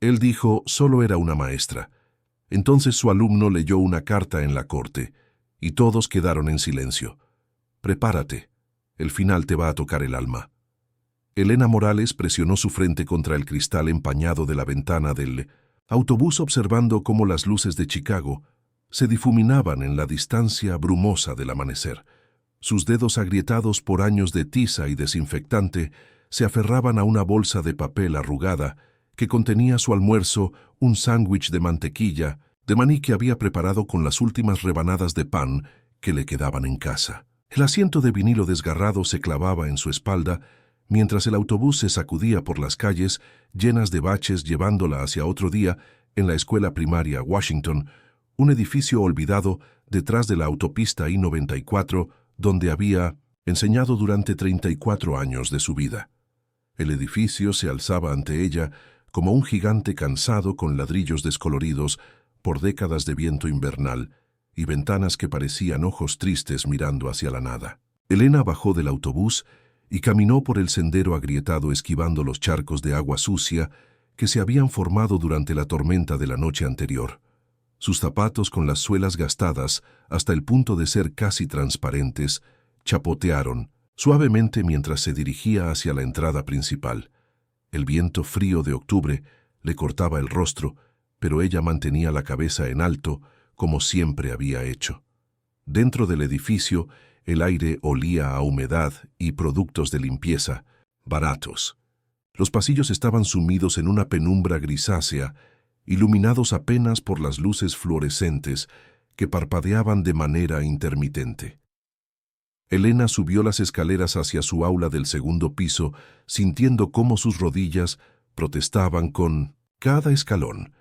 Él dijo solo era una maestra. Entonces su alumno leyó una carta en la corte, y todos quedaron en silencio. Prepárate, el final te va a tocar el alma. Elena Morales presionó su frente contra el cristal empañado de la ventana del autobús, observando cómo las luces de Chicago se difuminaban en la distancia brumosa del amanecer. Sus dedos agrietados por años de tiza y desinfectante se aferraban a una bolsa de papel arrugada que contenía su almuerzo, un sándwich de mantequilla, de maní que había preparado con las últimas rebanadas de pan que le quedaban en casa. El asiento de vinilo desgarrado se clavaba en su espalda mientras el autobús se sacudía por las calles llenas de baches llevándola hacia otro día en la escuela primaria Washington, un edificio olvidado detrás de la autopista I-94 donde había enseñado durante 34 años de su vida. El edificio se alzaba ante ella como un gigante cansado con ladrillos descoloridos por décadas de viento invernal y ventanas que parecían ojos tristes mirando hacia la nada. Elena bajó del autobús y caminó por el sendero agrietado esquivando los charcos de agua sucia que se habían formado durante la tormenta de la noche anterior. Sus zapatos, con las suelas gastadas hasta el punto de ser casi transparentes, chapotearon suavemente mientras se dirigía hacia la entrada principal. El viento frío de octubre le cortaba el rostro, pero ella mantenía la cabeza en alto, como siempre había hecho. Dentro del edificio, el aire olía a humedad y productos de limpieza, baratos. Los pasillos estaban sumidos en una penumbra grisácea, iluminados apenas por las luces fluorescentes que parpadeaban de manera intermitente. Elena subió las escaleras hacia su aula del segundo piso, sintiendo cómo sus rodillas protestaban con cada escalón.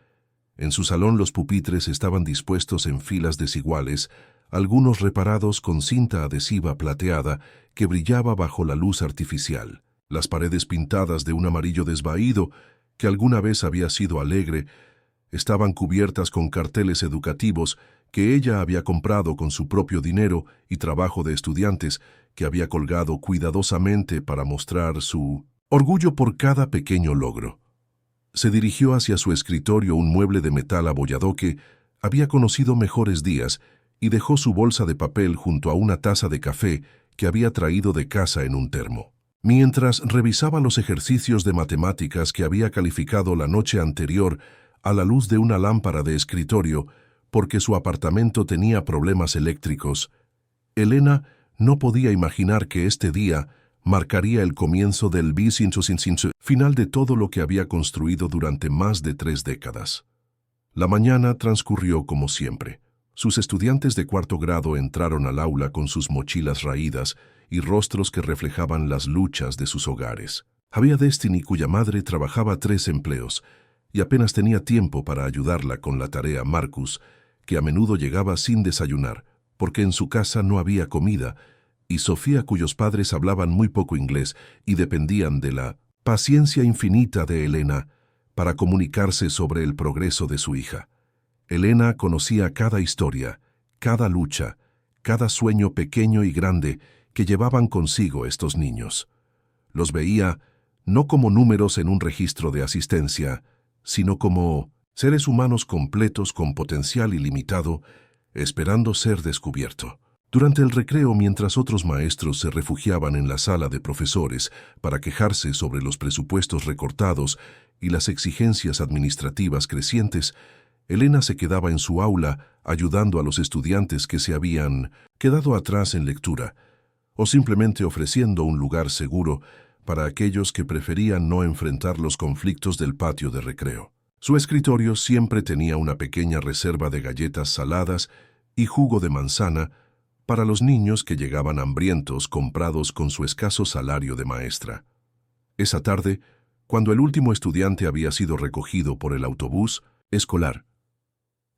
En su salón los pupitres estaban dispuestos en filas desiguales, algunos reparados con cinta adhesiva plateada que brillaba bajo la luz artificial. Las paredes pintadas de un amarillo desvaído, que alguna vez había sido alegre, estaban cubiertas con carteles educativos que ella había comprado con su propio dinero y trabajo de estudiantes, que había colgado cuidadosamente para mostrar su orgullo por cada pequeño logro. Se dirigió hacia su escritorio, un mueble de metal abollado que había conocido mejores días, y dejó su bolsa de papel junto a una taza de café que había traído de casa en un termo. Mientras revisaba los ejercicios de matemáticas que había calificado la noche anterior a la luz de una lámpara de escritorio, porque su apartamento tenía problemas eléctricos, Elena no podía imaginar que este día marcaría el comienzo del final de todo lo que había construido durante más de 3 décadas. La mañana transcurrió como siempre. Sus estudiantes de cuarto grado entraron al aula con sus mochilas raídas y rostros que reflejaban las luchas de sus hogares. Había Destiny, cuya madre trabajaba 3 empleos y apenas tenía tiempo para ayudarla con la tarea. Marcus, que a menudo llegaba sin desayunar, porque en su casa no había comida, y Sofía, cuyos padres hablaban muy poco inglés y dependían de la paciencia infinita de Elena para comunicarse sobre el progreso de su hija. Elena conocía cada historia, cada lucha, cada sueño pequeño y grande que llevaban consigo estos niños. Los veía no como números en un registro de asistencia, sino como seres humanos completos con potencial ilimitado, esperando ser descubierto. Durante el recreo, mientras otros maestros se refugiaban en la sala de profesores para quejarse sobre los presupuestos recortados y las exigencias administrativas crecientes, Elena se quedaba en su aula ayudando a los estudiantes que se habían quedado atrás en lectura, o simplemente ofreciendo un lugar seguro para aquellos que preferían no enfrentar los conflictos del patio de recreo. Su escritorio siempre tenía una pequeña reserva de galletas saladas y jugo de manzana para los niños que llegaban hambrientos, comprados con su escaso salario de maestra. Esa tarde, cuando el último estudiante había sido recogido por el autobús escolar,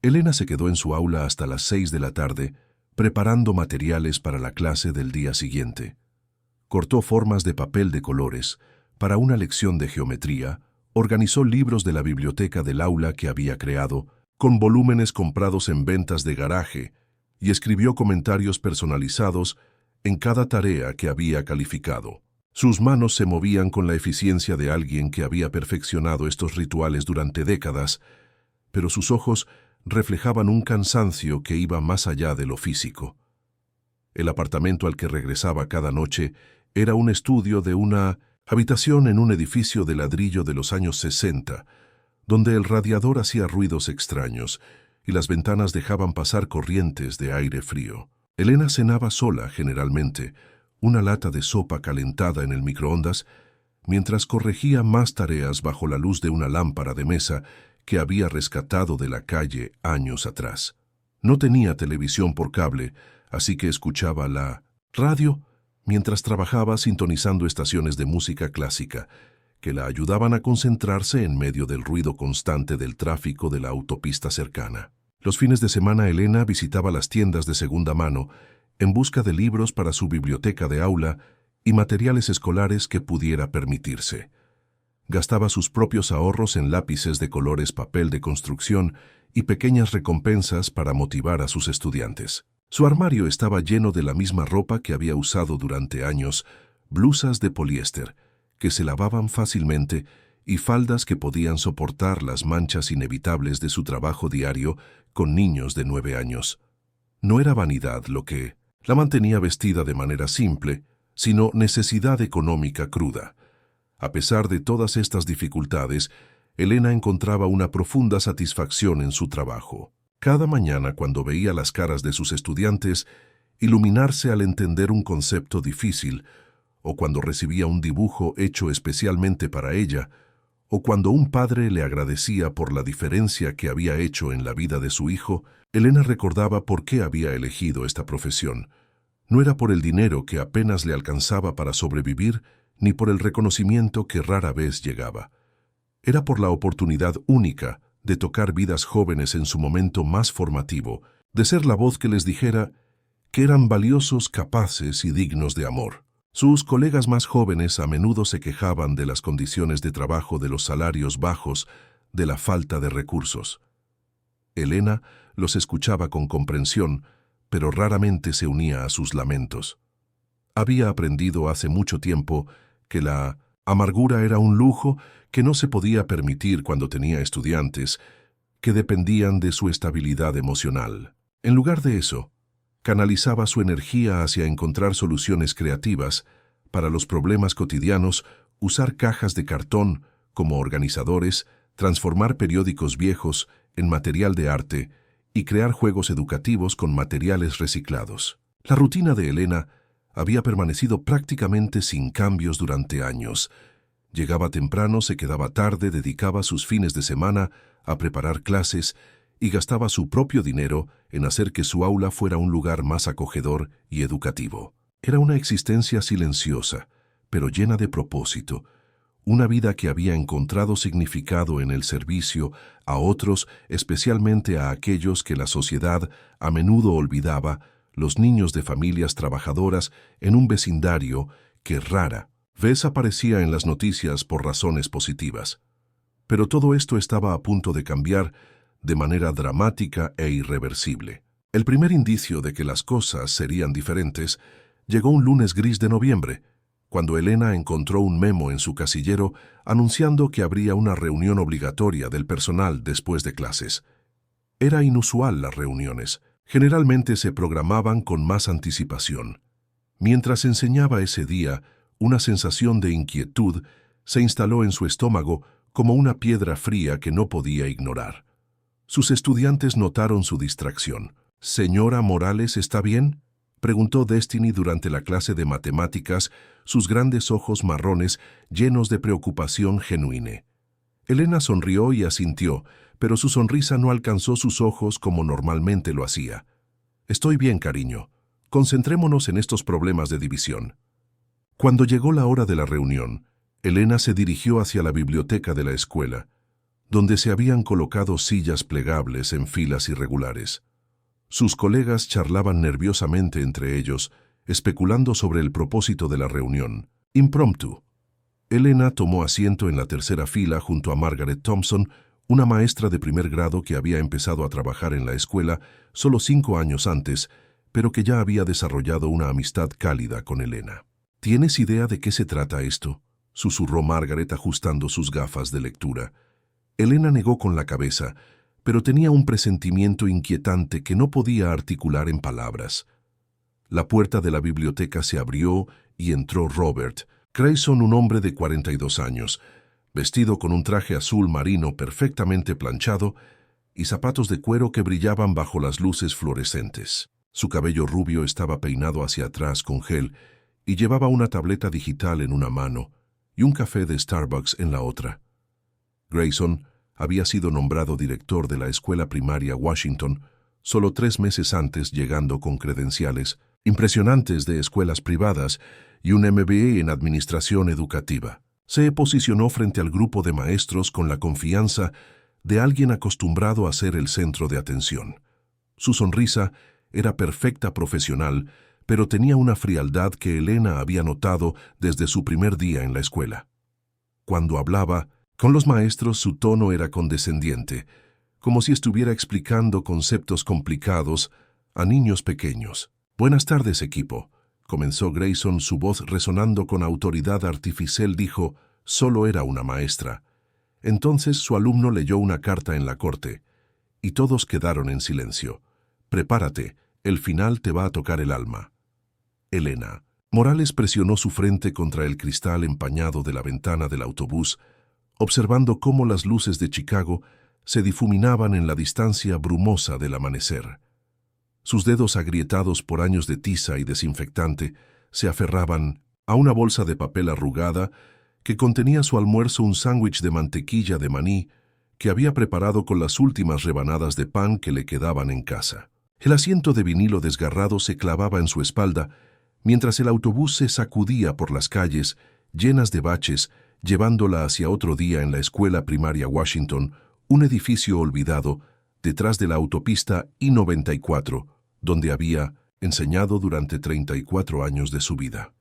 Elena se quedó en su aula hasta las 6 de la tarde, preparando materiales para la clase del día siguiente. Cortó formas de papel de colores para una lección de geometría, organizó libros de la biblioteca del aula que había creado, con volúmenes comprados en ventas de garaje, y escribió comentarios personalizados en cada tarea que había calificado. Sus manos se movían con la eficiencia de alguien que había perfeccionado estos rituales durante décadas, pero sus ojos reflejaban un cansancio que iba más allá de lo físico. El apartamento al que regresaba cada noche era un estudio de una habitación en un edificio de ladrillo de los años 60, donde el radiador hacía ruidos extraños y las ventanas dejaban pasar corrientes de aire frío. Elena cenaba sola, generalmente, una lata de sopa calentada en el microondas, mientras corregía más tareas bajo la luz de una lámpara de mesa que había rescatado de la calle años atrás. No tenía televisión por cable, así que escuchaba la radio mientras trabajaba sintonizando estaciones de música clásica, que la ayudaban a concentrarse en medio del ruido constante del tráfico de la autopista cercana. Los fines de semana Elena visitaba las tiendas de segunda mano en busca de libros para su biblioteca de aula y materiales escolares que pudiera permitirse. Gastaba sus propios ahorros en lápices de colores, papel de construcción y pequeñas recompensas para motivar a sus estudiantes. Su armario estaba lleno de la misma ropa que había usado durante años, blusas de poliéster, que se lavaban fácilmente, y faldas que podían soportar las manchas inevitables de su trabajo diario con niños de 9 años. No era vanidad lo que la mantenía vestida de manera simple, sino necesidad económica cruda. A pesar de todas estas dificultades, Elena encontraba una profunda satisfacción en su trabajo. Cada mañana, cuando veía las caras de sus estudiantes iluminarse al entender un concepto difícil, o cuando recibía un dibujo hecho especialmente para ella, o cuando un padre le agradecía por la diferencia que había hecho en la vida de su hijo, Elena recordaba por qué había elegido esta profesión. No era por el dinero que apenas le alcanzaba para sobrevivir, ni por el reconocimiento que rara vez llegaba. Era por la oportunidad única de tocar vidas jóvenes en su momento más formativo, de ser la voz que les dijera que eran valiosos, capaces y dignos de amor. Sus colegas más jóvenes a menudo se quejaban de las condiciones de trabajo, de los salarios bajos, de la falta de recursos. Elena los escuchaba con comprensión, pero raramente se unía a sus lamentos. Había aprendido hace mucho tiempo que la amargura era un lujo que no se podía permitir cuando tenía estudiantes que dependían de su estabilidad emocional. En lugar de eso, canalizaba su energía hacia encontrar soluciones creativas para los problemas cotidianos, usar cajas de cartón como organizadores, transformar periódicos viejos en material de arte y crear juegos educativos con materiales reciclados. La rutina de Elena había permanecido prácticamente sin cambios durante años. Llegaba temprano, se quedaba tarde, dedicaba sus fines de semana a preparar clases y gastaba su propio dinero en hacer que su aula fuera un lugar más acogedor y educativo. Era una existencia silenciosa, pero llena de propósito, una vida que había encontrado significado en el servicio a otros, especialmente a aquellos que la sociedad a menudo olvidaba, los niños de familias trabajadoras en un vecindario que rara vez aparecía en las noticias por razones positivas. Pero todo esto estaba a punto de cambiar de manera dramática e irreversible. El primer indicio de que las cosas serían diferentes llegó un lunes gris de noviembre, cuando Elena encontró un memo en su casillero anunciando que habría una reunión obligatoria del personal después de clases. Era inusual las reuniones. Generalmente se programaban con más anticipación. Mientras enseñaba ese día, una sensación de inquietud se instaló en su estómago como una piedra fría que no podía ignorar. Sus estudiantes notaron su distracción. «¿Señora Morales, está bien?», preguntó Destiny durante la clase de matemáticas, sus grandes ojos marrones llenos de preocupación genuina. Elena sonrió y asintió, pero su sonrisa no alcanzó sus ojos como normalmente lo hacía. «Estoy bien, cariño. Concentrémonos en estos problemas de división». Cuando llegó la hora de la reunión, Elena se dirigió hacia la biblioteca de la escuela, donde se habían colocado sillas plegables en filas irregulares. Sus colegas charlaban nerviosamente entre ellos, especulando sobre el propósito de la reunión. Impromptu. Elena tomó asiento en la tercera fila junto a Margaret Thompson, una maestra de primer grado que había empezado a trabajar en la escuela solo 5 años antes, pero que ya había desarrollado una amistad cálida con Elena. ¿Tienes idea de qué se trata esto?, susurró Margaret ajustando sus gafas de lectura. Elena negó con la cabeza, pero tenía un presentimiento inquietante que no podía articular en palabras. La puerta de la biblioteca se abrió y entró Robert Grayson, un hombre de 42 años, vestido con un traje azul marino perfectamente planchado y zapatos de cuero que brillaban bajo las luces fluorescentes. Su cabello rubio estaba peinado hacia atrás con gel y llevaba una tableta digital en una mano y un café de Starbucks en la otra. Grayson había sido nombrado director de la escuela primaria Washington solo 3 meses antes, llegando con credenciales impresionantes de escuelas privadas y un MBA en Administración Educativa. Se posicionó frente al grupo de maestros con la confianza de alguien acostumbrado a ser el centro de atención. Su sonrisa era perfecta profesional, pero tenía una frialdad que Elena había notado desde su primer día en la escuela. Cuando hablaba con los maestros, su tono era condescendiente, como si estuviera explicando conceptos complicados a niños pequeños. «Buenas tardes, equipo», comenzó Grayson, su voz resonando con autoridad artificial. Dijo, «Solo era una maestra». Entonces su alumno leyó una carta en la corte, y todos quedaron en silencio. «Prepárate, el final te va a tocar el alma». Elena. Morales presionó su frente contra el cristal empañado de la ventana del autobús, observando cómo las luces de Chicago se difuminaban en la distancia brumosa del amanecer. Sus dedos, agrietados por años de tiza y desinfectante, se aferraban a una bolsa de papel arrugada que contenía su almuerzo, un sándwich de mantequilla de maní que había preparado con las últimas rebanadas de pan que le quedaban en casa. El asiento de vinilo desgarrado se clavaba en su espalda mientras el autobús se sacudía por las calles llenas de baches, llevándola hacia otro día en la escuela primaria Washington, un edificio olvidado detrás de la autopista I-94, donde había enseñado durante 34 años de su vida.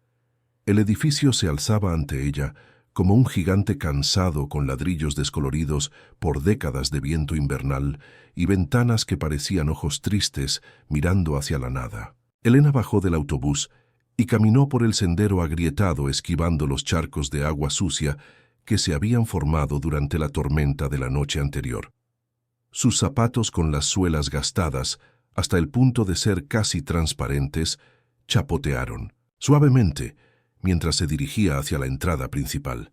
El edificio se alzaba ante ella como un gigante cansado, con ladrillos descoloridos por décadas de viento invernal y ventanas que parecían ojos tristes mirando hacia la nada. Elena bajó del autobús y caminó por el sendero agrietado, esquivando los charcos de agua sucia que se habían formado durante la tormenta de la noche anterior. Sus zapatos, con las suelas gastadas hasta el punto de ser casi transparentes, chapotearon suavemente mientras se dirigía hacia la entrada principal.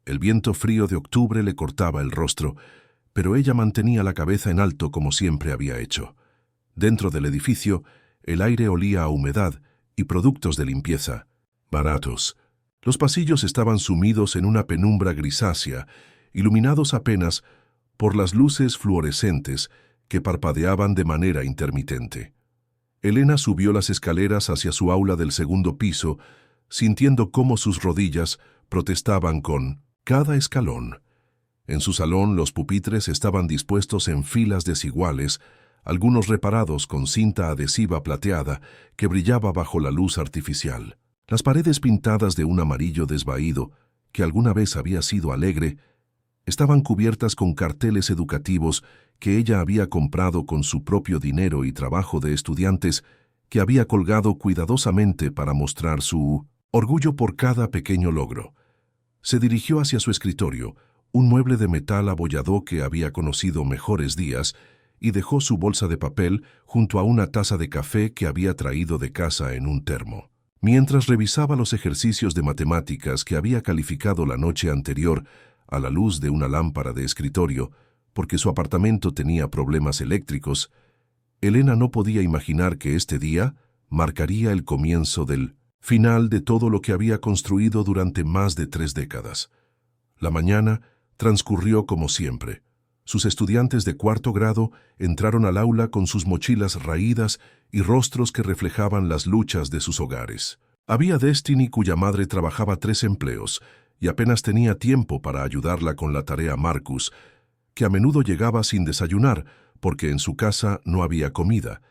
El viento frío de octubre le cortaba el rostro, pero ella mantenía la cabeza en alto como siempre había hecho. Dentro del edificio, el aire olía a humedad y productos de limpieza, baratos. Los pasillos estaban sumidos en una penumbra grisácea, iluminados apenas por las luces fluorescentes que parpadeaban de manera intermitente. Elena subió las escaleras hacia su aula del segundo piso, sintiendo cómo sus rodillas protestaban con cada escalón. En su salón los pupitres estaban dispuestos en filas desiguales, algunos reparados con cinta adhesiva plateada que brillaba bajo la luz artificial. Las paredes, pintadas de un amarillo desvaído, que alguna vez había sido alegre, estaban cubiertas con carteles educativos que ella había comprado con su propio dinero y trabajo de estudiantes, que había colgado cuidadosamente para mostrar su orgullo por cada pequeño logro. Se dirigió hacia su escritorio, un mueble de metal abollado que había conocido mejores días, y dejó su bolsa de papel junto a una taza de café que había traído de casa en un termo. Mientras revisaba los ejercicios de matemáticas que había calificado la noche anterior a la luz de una lámpara de escritorio, porque su apartamento tenía problemas eléctricos, Elena no podía imaginar que este día marcaría el comienzo del final de todo lo que había construido durante más de 3 décadas. La mañana transcurrió como siempre. Sus estudiantes de 4º grado entraron al aula con sus mochilas raídas y rostros que reflejaban las luchas de sus hogares. Había Destiny, cuya madre trabajaba 3 empleos y apenas tenía tiempo para ayudarla con la tarea. Marcus, que a menudo llegaba sin desayunar porque en su casa no había comida,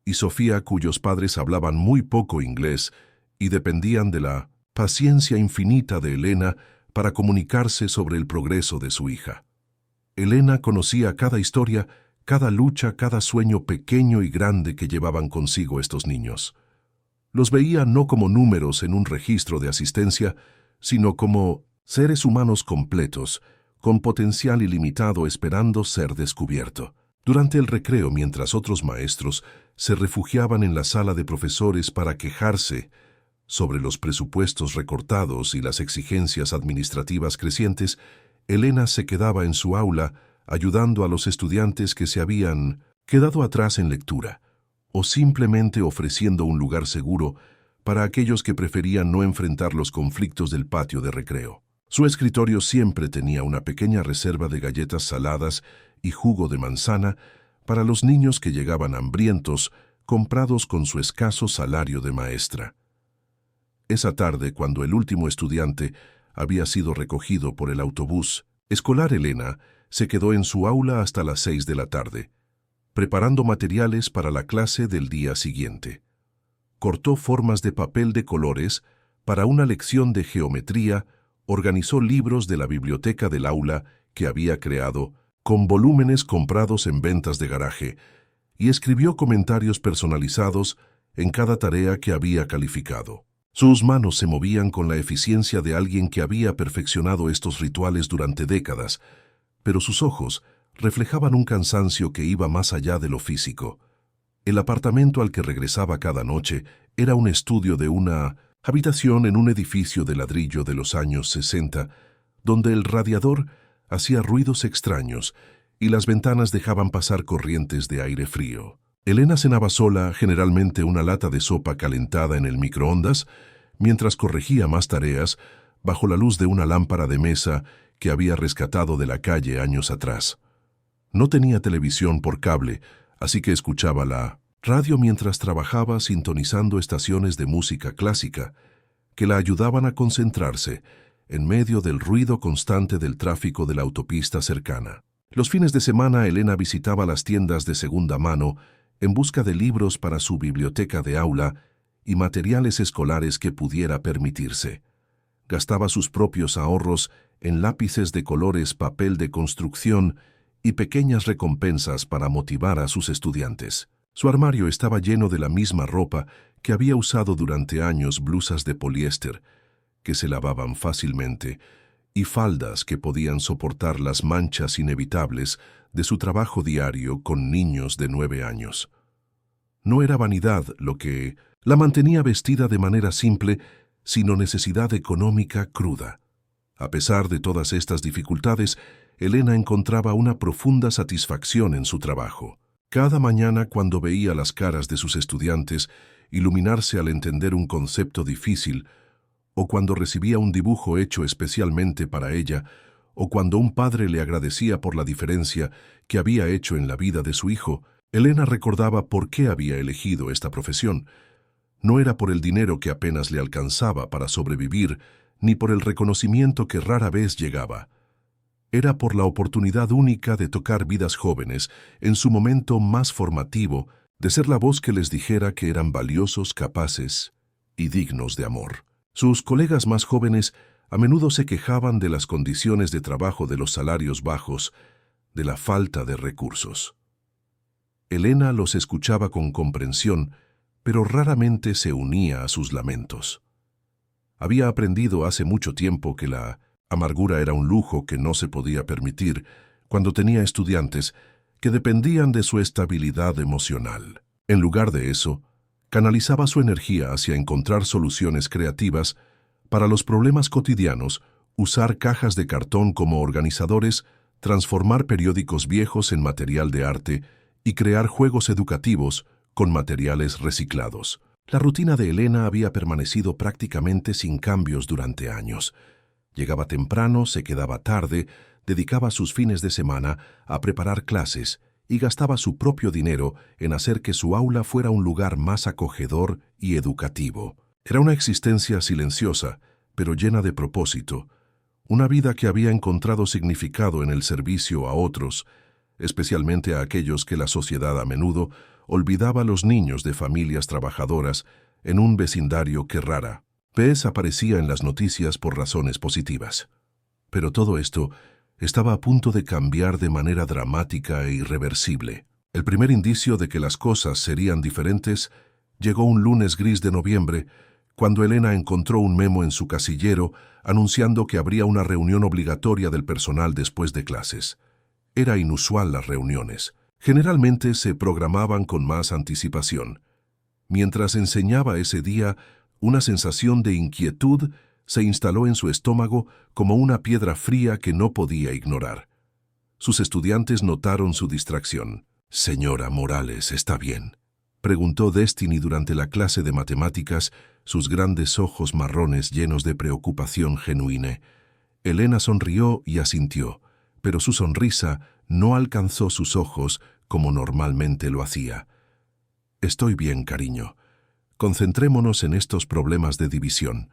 y Sofía, cuyos padres hablaban muy poco inglés y dependían de la paciencia infinita de Elena para comunicarse sobre el progreso de su hija. Elena conocía cada historia, cada lucha, cada sueño pequeño y grande que llevaban consigo estos niños. Los veía no como números en un registro de asistencia, sino como seres humanos completos, con potencial ilimitado esperando ser descubierto. Durante el recreo, mientras otros maestros se refugiaban en la sala de profesores para quejarse sobre los presupuestos recortados y las exigencias administrativas crecientes, Elena se quedaba en su aula ayudando a los estudiantes que se habían quedado atrás en lectura, o simplemente ofreciendo un lugar seguro para aquellos que preferían no enfrentar los conflictos del patio de recreo. Su escritorio siempre tenía una pequeña reserva de galletas saladas y jugo de manzana para los niños que llegaban hambrientos, comprados con su escaso salario de maestra. Esa tarde, cuando el último estudiante había sido recogido por el autobús escolar, Elena se quedó en su aula hasta las 6 de la tarde, preparando materiales para la clase del día siguiente. Cortó formas de papel de colores para una lección de geometría, organizó libros de la biblioteca del aula que había creado, con volúmenes comprados en ventas de garaje, y escribió comentarios personalizados en cada tarea que había calificado. Sus manos se movían con la eficiencia de alguien que había perfeccionado estos rituales durante décadas, pero sus ojos reflejaban un cansancio que iba más allá de lo físico. El apartamento al que regresaba cada noche era un estudio de una habitación en un edificio de ladrillo de los años 60, donde el radiador hacía ruidos extraños y las ventanas dejaban pasar corrientes de aire frío. Elena cenaba sola, generalmente una lata de sopa calentada en el microondas, mientras corregía más tareas bajo la luz de una lámpara de mesa que había rescatado de la calle años atrás. No tenía televisión por cable, así que escuchaba la radio mientras trabajaba sintonizando estaciones de música clásica que la ayudaban a concentrarse en medio del ruido constante del tráfico de la autopista cercana. Los fines de semana Elena visitaba las tiendas de segunda mano en busca de libros para su biblioteca de aula y materiales escolares que pudiera permitirse. Gastaba sus propios ahorros en lápices de colores, papel de construcción y pequeñas recompensas para motivar a sus estudiantes. Su armario estaba lleno de la misma ropa que había usado durante años, blusas de poliéster que se lavaban fácilmente y faldas que podían soportar las manchas inevitables de su trabajo diario con niños de 9 años. No era vanidad lo que la mantenía vestida de manera simple, sino necesidad económica cruda. A pesar de todas estas dificultades, Elena encontraba una profunda satisfacción en su trabajo. Cada mañana, cuando veía las caras de sus estudiantes iluminarse al entender un concepto difícil, o cuando recibía un dibujo hecho especialmente para ella, o cuando un padre le agradecía por la diferencia que había hecho en la vida de su hijo, Elena recordaba por qué había elegido esta profesión. No era por el dinero que apenas le alcanzaba para sobrevivir, ni por el reconocimiento que rara vez llegaba. Era por la oportunidad única de tocar vidas jóvenes en su momento más formativo, de ser la voz que les dijera que eran valiosos, capaces y dignos de amor. Sus colegas más jóvenes a menudo se quejaban de las condiciones de trabajo, de los salarios bajos, de la falta de recursos. Elena los escuchaba con comprensión, pero raramente se unía a sus lamentos. Había aprendido hace mucho tiempo que la amargura era un lujo que no se podía permitir cuando tenía estudiantes que dependían de su estabilidad emocional. En lugar de eso, canalizaba su energía hacia encontrar soluciones creativas para los problemas cotidianos, usar cajas de cartón como organizadores, transformar periódicos viejos en material de arte y crear juegos educativos con materiales reciclados. La rutina de Elena había permanecido prácticamente sin cambios durante años. Llegaba temprano, se quedaba tarde, dedicaba sus fines de semana a preparar clases y gastaba su propio dinero en hacer que su aula fuera un lugar más acogedor y educativo. Era una existencia silenciosa, pero llena de propósito, una vida que había encontrado significado en el servicio a otros, especialmente a aquellos que la sociedad a menudo olvidaba, a los niños de familias trabajadoras en un vecindario que rara vez aparecía en las noticias por razones positivas. Pero todo esto estaba a punto de cambiar de manera dramática e irreversible. El primer indicio de que las cosas serían diferentes Llegó un lunes gris de noviembre, cuando Elena encontró un memo en su casillero anunciando que habría una reunión obligatoria del personal después de clases. Era inusual las reuniones. Generalmente se programaban con más anticipación. Mientras enseñaba ese día, una sensación de inquietud se instaló en su estómago como una piedra fría que no podía ignorar. Sus estudiantes notaron su distracción. «Señora Morales, ¿está bien?», preguntó Destiny durante la clase de matemáticas, sus grandes ojos marrones llenos de preocupación genuina. Elena sonrió y asintió, pero su sonrisa no alcanzó sus ojos como normalmente lo hacía. «Estoy bien, cariño. Concentrémonos en estos problemas de división».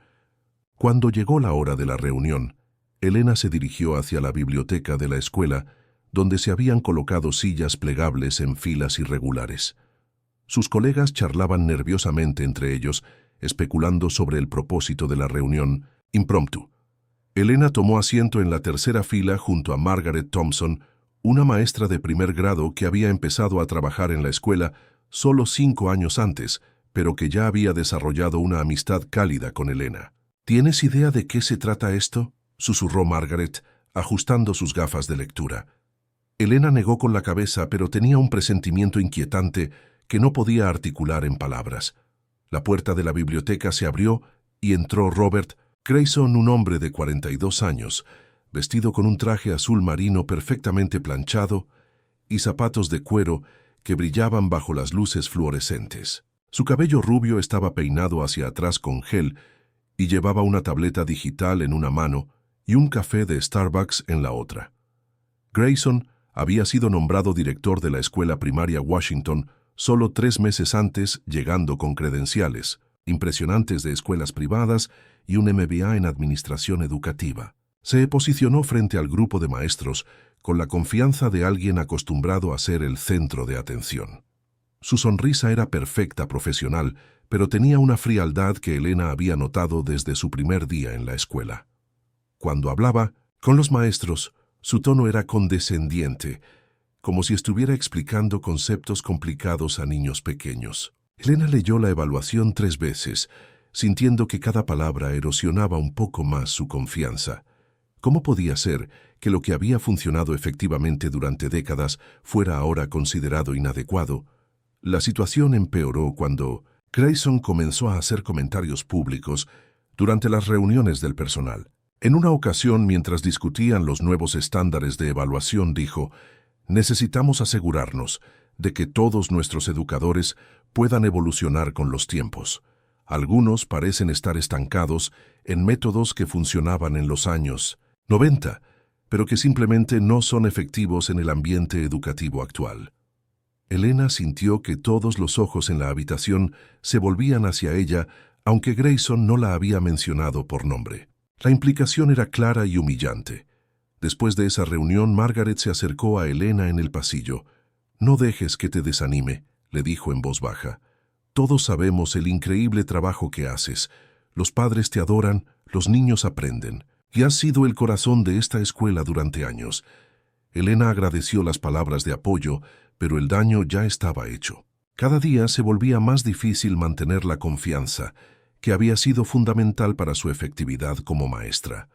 Cuando llegó la hora de la reunión, Elena se dirigió hacia la biblioteca de la escuela, donde se habían colocado sillas plegables en filas irregulares. Sus colegas charlaban nerviosamente entre ellos, especulando sobre el propósito de la reunión impromptu. Elena tomó asiento en la tercera fila junto a Margaret Thompson, una maestra de primer grado que había empezado a trabajar en la escuela solo 5 años antes, pero que ya había desarrollado una amistad cálida con Elena. «¿Tienes idea de qué se trata esto?», susurró Margaret, ajustando sus gafas de lectura. Elena negó con la cabeza, pero tenía un presentimiento inquietante que no podía articular en palabras. La puerta de la biblioteca se abrió y entró Robert Grayson, un hombre de 42 años, vestido con un traje azul marino perfectamente planchado y zapatos de cuero que brillaban bajo las luces fluorescentes. Su cabello rubio estaba peinado hacia atrás con gel y llevaba una tableta digital en una mano y un café de Starbucks en la otra. Grayson había sido nombrado director de la escuela primaria Washington solo 3 meses antes, llegando con credenciales impresionantes de escuelas privadas y un MBA en administración educativa. Se posicionó frente al grupo de maestros con la confianza de alguien acostumbrado a ser el centro de atención. Su sonrisa era perfecta profesional, pero tenía una frialdad que Elena había notado desde su primer día en la escuela. Cuando hablaba con los maestros, su tono era condescendiente, como si estuviera explicando conceptos complicados a niños pequeños. Elena leyó la evaluación 3 veces, sintiendo que cada palabra erosionaba un poco más su confianza. ¿Cómo podía ser que lo que había funcionado efectivamente durante décadas fuera ahora considerado inadecuado? La situación empeoró cuando Grayson comenzó a hacer comentarios públicos durante las reuniones del personal. En una ocasión, mientras discutían los nuevos estándares de evaluación, dijo: «Necesitamos asegurarnos de que todos nuestros educadores puedan evolucionar con los tiempos. Algunos parecen estar estancados en métodos que funcionaban en los años 90, pero que simplemente no son efectivos en el ambiente educativo actual». Elena sintió que todos los ojos en la habitación se volvían hacia ella, aunque Grayson no la había mencionado por nombre. La implicación era clara y humillante. Después de esa reunión, Margaret se acercó a Elena en el pasillo. «No dejes que te desanime», le dijo en voz baja. «Todos sabemos el increíble trabajo que haces. Los padres te adoran, los niños aprenden. Y has sido el corazón de esta escuela durante años». Elena agradeció las palabras de apoyo, pero el daño ya estaba hecho. Cada día se volvía más difícil mantener la confianza, que había sido fundamental para su efectividad como maestra.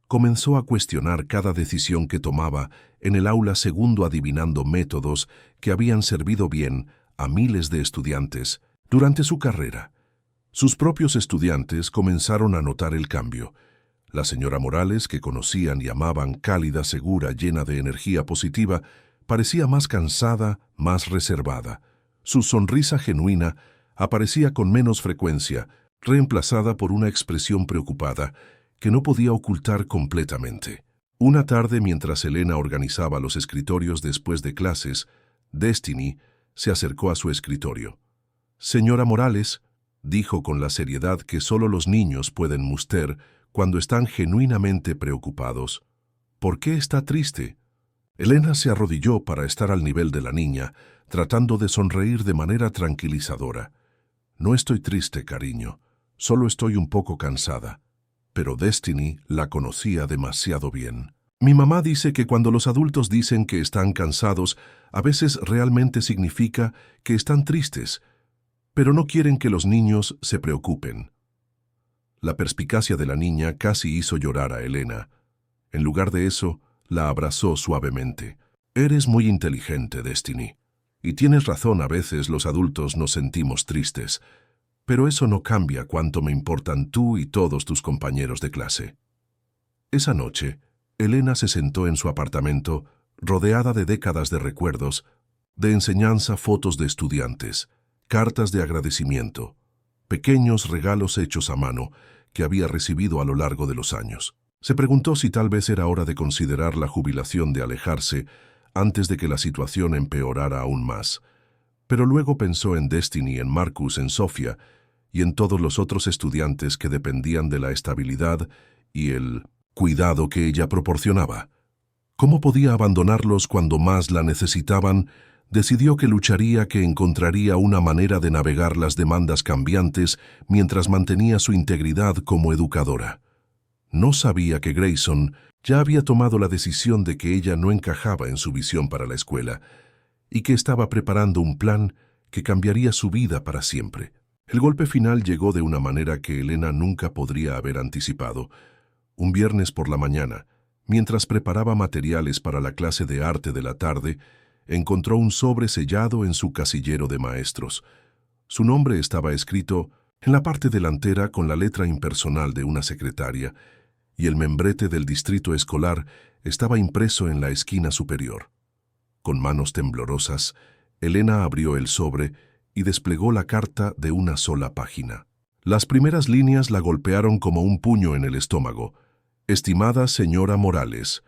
Comenzó a cuestionar cada decisión que tomaba en el aula, segundo adivinando métodos que habían servido bien a miles de estudiantes durante su carrera. Sus propios estudiantes comenzaron a notar el cambio. La señora Morales, que conocían y amaban, cálida, segura, llena de energía positiva, parecía más cansada, más reservada. Su sonrisa genuina aparecía con menos frecuencia, reemplazada por una expresión preocupada que no podía ocultar completamente. Una tarde, mientras Elena organizaba los escritorios después de clases, Destiny se acercó a su escritorio. «Señora Morales», dijo con la seriedad que solo los niños pueden mostrar cuando están genuinamente preocupados, «¿por qué está triste?». Elena se arrodilló para estar al nivel de la niña, tratando de sonreír de manera tranquilizadora. «No estoy triste, cariño. Solo estoy un poco cansada». Pero Destiny la conocía demasiado bien. «Mi mamá dice que cuando los adultos dicen que están cansados, a veces realmente significa que están tristes. pero no quieren que los niños se preocupen. La perspicacia de la niña casi hizo llorar a Elena. En lugar de eso, la abrazó suavemente. Eres muy inteligente, Destiny. Y tienes razón, a veces los adultos nos sentimos tristes. Pero eso no cambia cuánto me importan tú y todos tus compañeros de clase. Esa noche, Elena se sentó en su apartamento, rodeada de décadas de recuerdos, de enseñanza, fotos de estudiantes, cartas de agradecimiento, pequeños regalos hechos a mano que había recibido a lo largo de los años. Se preguntó si tal vez era hora de considerar la jubilación, de alejarse antes de que la situación empeorara aún más. Pero luego pensó en Destiny, en Marcus, en Sofía y en todos los otros estudiantes que dependían de la estabilidad y el cuidado que ella proporcionaba. ¿Cómo podía abandonarlos cuando más la necesitaban? Decidió que lucharía, que encontraría una manera de navegar las demandas cambiantes mientras mantenía su integridad como educadora. No sabía que Grayson ya había tomado la decisión de que ella no encajaba en su visión para la escuela y que estaba preparando un plan que cambiaría su vida para siempre. El golpe final llegó de una manera que Elena nunca podría haber anticipado. Un viernes por la mañana, mientras preparaba materiales para la clase de arte de la tarde, encontró un sobre sellado en su casillero de maestros. Su nombre estaba escrito en la parte delantera con la letra impersonal de una secretaria, y el membrete del distrito escolar estaba impreso en la esquina superior. Con manos temblorosas, Elena abrió el sobre y desplegó la carta de una sola página. Las primeras líneas la golpearon como un puño en el estómago. Estimada señora Morales,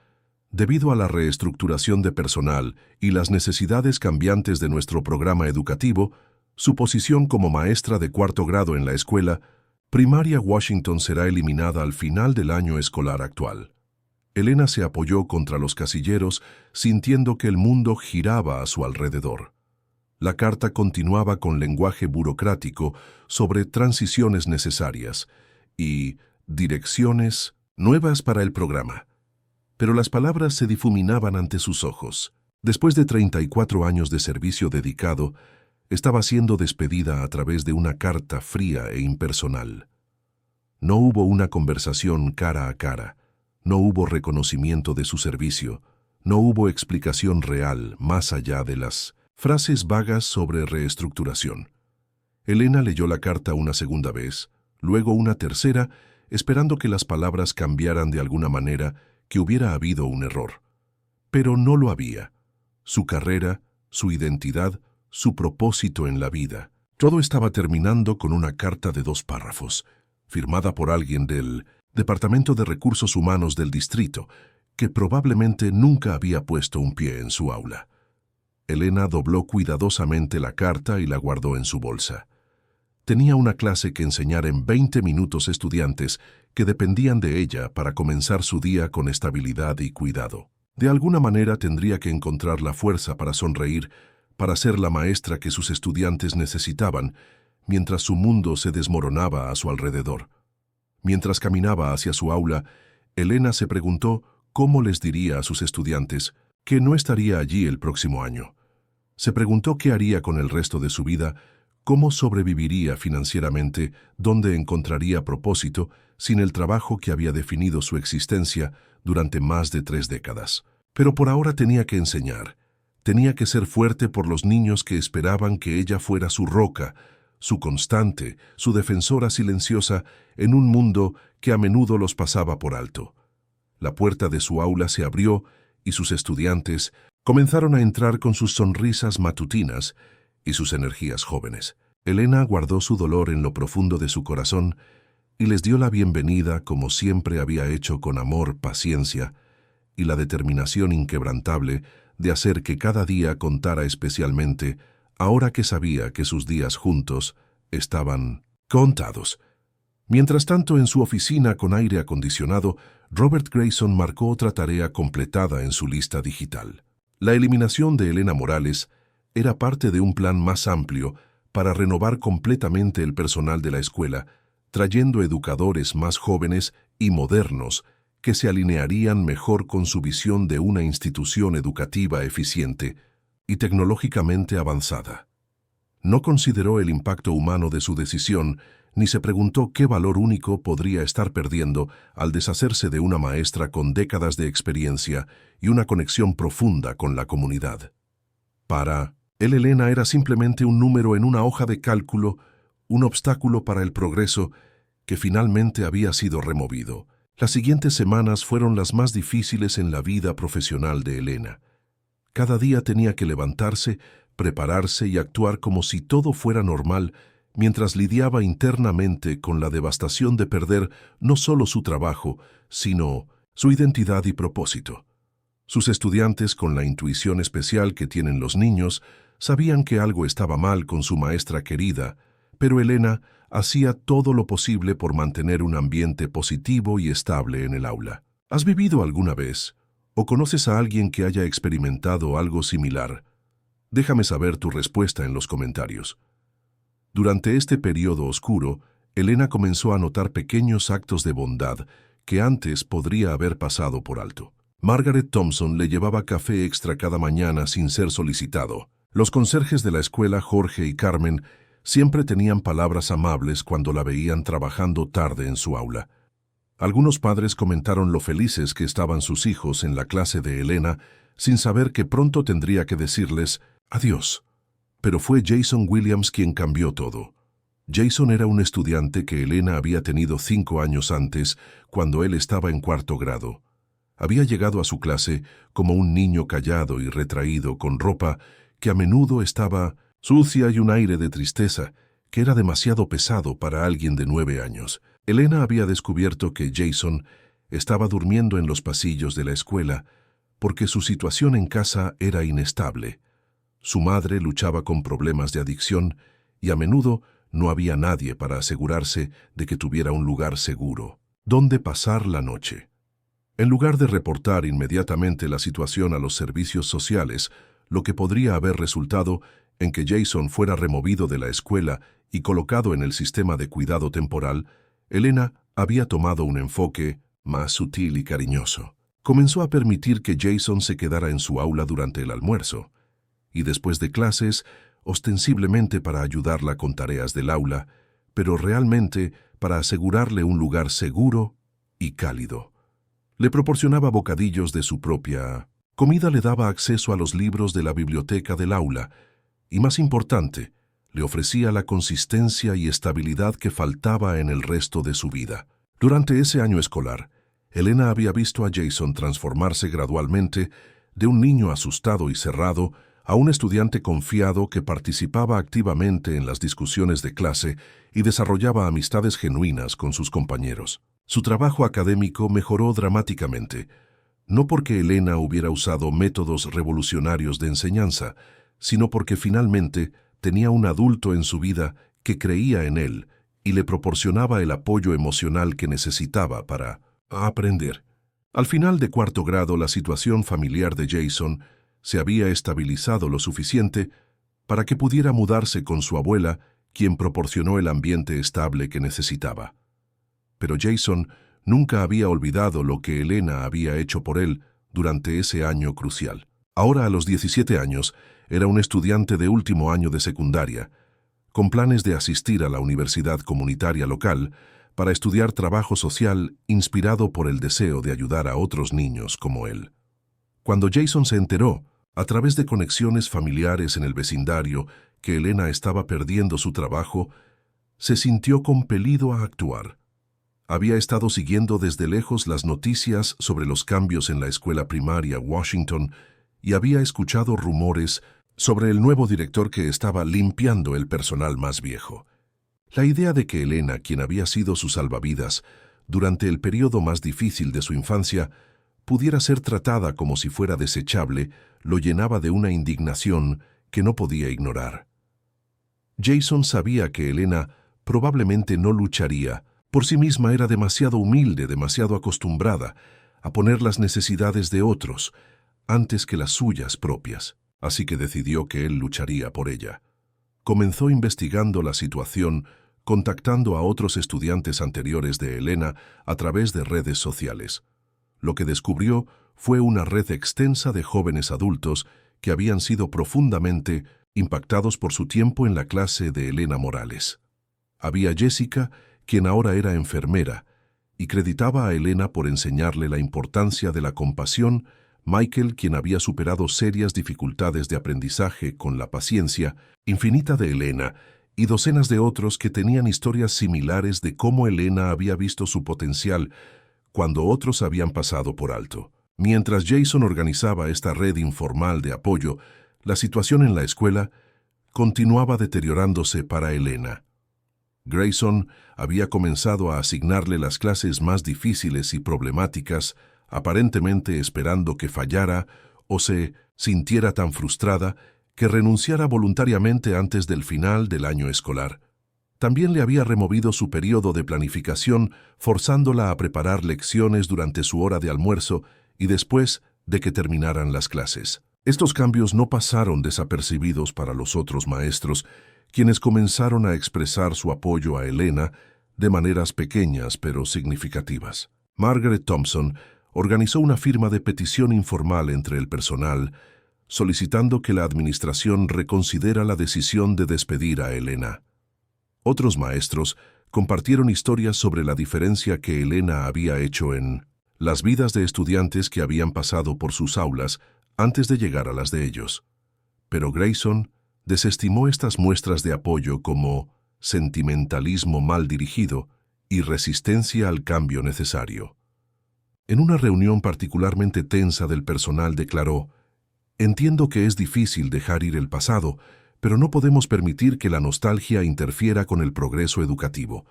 debido a la reestructuración de personal y las necesidades cambiantes de nuestro programa educativo, su posición como maestra de cuarto grado en la escuela primaria Washington será eliminada al final del año escolar actual. Elena se apoyó contra los casilleros, sintiendo que el mundo giraba a su alrededor. La carta continuaba con lenguaje burocrático sobre transiciones necesarias y direcciones nuevas para el programa. Pero las palabras se difuminaban ante sus ojos. Después de 34 años de servicio dedicado, estaba siendo despedida a través de una carta fría e impersonal. No hubo una conversación cara a cara, no hubo reconocimiento de su servicio, no hubo explicación real más allá de las frases vagas sobre reestructuración. Elena leyó la carta una segunda vez, luego una tercera, esperando que las palabras cambiaran de alguna manera, que hubiera habido un error. Pero no lo había. Su carrera, su identidad, su propósito en la vida. Todo estaba terminando con una carta de 2 párrafos, firmada por alguien del Departamento de Recursos Humanos del distrito, que probablemente nunca había puesto un pie en su aula. Elena dobló cuidadosamente la carta y la guardó en su bolsa. Tenía una clase que enseñar en 20 minutos, estudiantes que dependían de ella para comenzar su día con estabilidad y cuidado. De alguna manera tendría que encontrar la fuerza para sonreír, para ser la maestra que sus estudiantes necesitaban, mientras su mundo se desmoronaba a su alrededor. Mientras caminaba hacia su aula, Elena se preguntó cómo les diría a sus estudiantes que no estaría allí el próximo año. Se preguntó qué haría con el resto de su vida, cómo sobreviviría financieramente, dónde encontraría propósito sin el trabajo que había definido su existencia durante más de 3 décadas. Pero por ahora tenía que enseñar. Tenía que ser fuerte por los niños que esperaban que ella fuera su roca, su constante, su defensora silenciosa en un mundo que a menudo los pasaba por alto. La puerta de su aula se abrió y sus estudiantes comenzaron a entrar con sus sonrisas matutinas y sus energías jóvenes. Elena guardó su dolor en lo profundo de su corazón y les dio la bienvenida como siempre había hecho, con amor, paciencia y la determinación inquebrantable de hacer que cada día contara especialmente, ahora que sabía que sus días juntos estaban contados. Mientras tanto, en su oficina con aire acondicionado, Robert Grayson marcó otra tarea completada en su lista digital. La eliminación de Elena Morales era parte de un plan más amplio para renovar completamente el personal de la escuela, trayendo educadores más jóvenes y modernos que se alinearían mejor con su visión de una institución educativa eficiente y tecnológicamente avanzada. No consideró el impacto humano de su decisión, ni se preguntó qué valor único podría estar perdiendo al deshacerse de una maestra con décadas de experiencia y una conexión profunda con la comunidad. Para él, Elena era simplemente un número en una hoja de cálculo, un obstáculo para el progreso que finalmente había sido removido. Las siguientes semanas fueron las más difíciles en la vida profesional de Elena. Cada día tenía que levantarse, prepararse y actuar como si todo fuera normal, mientras lidiaba internamente con la devastación de perder no solo su trabajo, sino su identidad y propósito. Sus estudiantes, con la intuición especial que tienen los niños, sabían que algo estaba mal con su maestra querida, pero Elena hacía todo lo posible por mantener un ambiente positivo y estable en el aula. ¿Has vivido alguna vez o conoces a alguien que haya experimentado algo similar? Déjame saber tu respuesta en los comentarios. Durante este periodo oscuro, Elena comenzó a notar pequeños actos de bondad que antes podría haber pasado por alto. Margaret Thompson le llevaba café extra cada mañana sin ser solicitado. Los conserjes de la escuela, Jorge y Carmen, siempre tenían palabras amables cuando la veían trabajando tarde en su aula. Algunos padres comentaron lo felices que estaban sus hijos en la clase de Elena, sin saber que pronto tendría que decirles adiós. Pero fue Jason Williams quien cambió todo. Jason era un estudiante que Elena había tenido 5 años antes, cuando él estaba en 4º grado. Había llegado a su clase como un niño callado y retraído, con ropa que a menudo estaba sucia y un aire de tristeza que era demasiado pesado para alguien de 9 años. Elena había descubierto que Jason estaba durmiendo en los pasillos de la escuela porque su situación en casa era inestable. Su madre luchaba con problemas de adicción y a menudo no había nadie para asegurarse de que tuviera un lugar seguro donde pasar la noche. En lugar de reportar inmediatamente la situación a los servicios sociales, lo que podría haber resultado en que Jason fuera removido de la escuela y colocado en el sistema de cuidado temporal, Elena había tomado un enfoque más sutil y cariñoso. Comenzó a permitir que Jason se quedara en su aula durante el almuerzo, y después de clases, ostensiblemente para ayudarla con tareas del aula, pero realmente para asegurarle un lugar seguro y cálido. Le proporcionaba bocadillos de su propia comida, le daba acceso a los libros de la biblioteca del aula y, más importante, le ofrecía la consistencia y estabilidad que faltaba en el resto de su vida. Durante ese año escolar, Elena había visto a Jason transformarse gradualmente de un niño asustado y cerrado a un estudiante confiado que participaba activamente en las discusiones de clase y desarrollaba amistades genuinas con sus compañeros. Su trabajo académico mejoró dramáticamente, no porque Elena hubiera usado métodos revolucionarios de enseñanza, sino porque finalmente tenía un adulto en su vida que creía en él y le proporcionaba el apoyo emocional que necesitaba para aprender. Al final de 4º grado, la situación familiar de Jason se había estabilizado lo suficiente para que pudiera mudarse con su abuela, quien proporcionó el ambiente estable que necesitaba. Pero Jason nunca había olvidado lo que Elena había hecho por él durante ese año crucial. Ahora, a los 17 años, era un estudiante de último año de secundaria, con planes de asistir a la universidad comunitaria local para estudiar trabajo social, inspirado por el deseo de ayudar a otros niños como él. Cuando Jason se enteró, a través de conexiones familiares en el vecindario, que Elena estaba perdiendo su trabajo, se sintió compelido a actuar. Había estado siguiendo desde lejos las noticias sobre los cambios en la escuela primaria Washington y había escuchado rumores sobre el nuevo director que estaba limpiando el personal más viejo. La idea de que Elena, quien había sido su salvavidas durante el periodo más difícil de su infancia, pudiera ser tratada como si fuera desechable, lo llenaba de una indignación que no podía ignorar. Jason sabía que Elena probablemente no lucharía. Por sí misma era demasiado humilde, demasiado acostumbrada a poner las necesidades de otros antes que las suyas propias, así que decidió que él lucharía por ella. Comenzó investigando la situación, contactando a otros estudiantes anteriores de Elena a través de redes sociales. Lo que descubrió fue una red extensa de jóvenes adultos que habían sido profundamente impactados por su tiempo en la clase de Elena Morales. Había Jessica, quien ahora era enfermera, y creditaba a Elena por enseñarle la importancia de la compasión, Michael, quien había superado serias dificultades de aprendizaje con la paciencia infinita de Elena, y docenas de otros que tenían historias similares de cómo Elena había visto su potencial cuando otros habían pasado por alto. Mientras Jason organizaba esta red informal de apoyo, la situación en la escuela continuaba deteriorándose para Elena. Grayson había comenzado a asignarle las clases más difíciles y problemáticas, aparentemente esperando que fallara o se sintiera tan frustrada que renunciara voluntariamente antes del final del año escolar. También le había removido su periodo de planificación, forzándola a preparar lecciones durante su hora de almuerzo y después de que terminaran las clases. Estos cambios no pasaron desapercibidos para los otros maestros, quienes comenzaron a expresar su apoyo a Elena de maneras pequeñas pero significativas. Margaret Thompson organizó una firma de petición informal entre el personal, solicitando que la administración reconsidera la decisión de despedir a Elena. Otros maestros compartieron historias sobre la diferencia que Elena había hecho en las vidas de estudiantes que habían pasado por sus aulas antes de llegar a las de ellos. Pero Grayson desestimó estas muestras de apoyo como sentimentalismo mal dirigido y resistencia al cambio necesario. En una reunión particularmente tensa del personal declaró: «Entiendo que es difícil dejar ir el pasado, pero no podemos permitir que la nostalgia interfiera con el progreso educativo.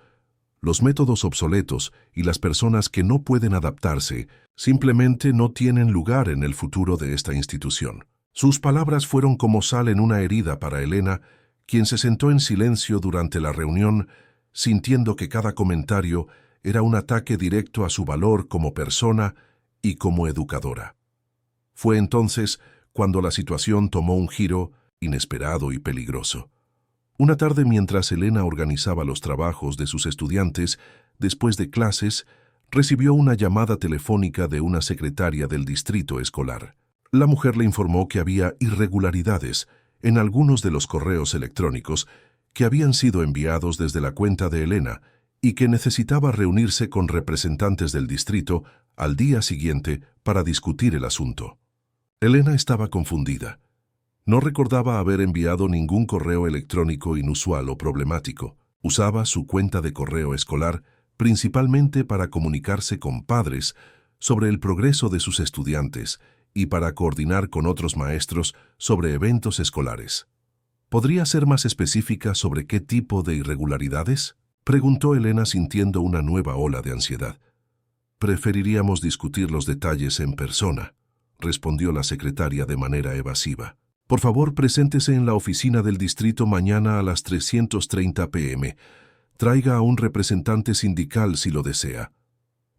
Los métodos obsoletos y las personas que no pueden adaptarse simplemente no tienen lugar en el futuro de esta institución». Sus palabras fueron como sal en una herida para Elena, quien se sentó en silencio durante la reunión, sintiendo que cada comentario era un ataque directo a su valor como persona y como educadora. Fue entonces cuando la situación tomó un giro inesperado y peligroso. Una tarde, mientras Elena organizaba los trabajos de sus estudiantes, después de clases, recibió una llamada telefónica de una secretaria del distrito escolar. La mujer le informó que había irregularidades en algunos de los correos electrónicos que habían sido enviados desde la cuenta de Elena y que necesitaba reunirse con representantes del distrito al día siguiente para discutir el asunto. Elena estaba confundida. No recordaba haber enviado ningún correo electrónico inusual o problemático. Usaba su cuenta de correo escolar principalmente para comunicarse con padres sobre el progreso de sus estudiantes y para coordinar con otros maestros sobre eventos escolares. ¿Podría ser más específica sobre qué tipo de irregularidades?, preguntó Elena sintiendo una nueva ola de ansiedad. «Preferiríamos discutir los detalles en persona», respondió la secretaria de manera evasiva. «Por favor, preséntese en la oficina del distrito mañana a las 3:30 p.m. Traiga a un representante sindical si lo desea».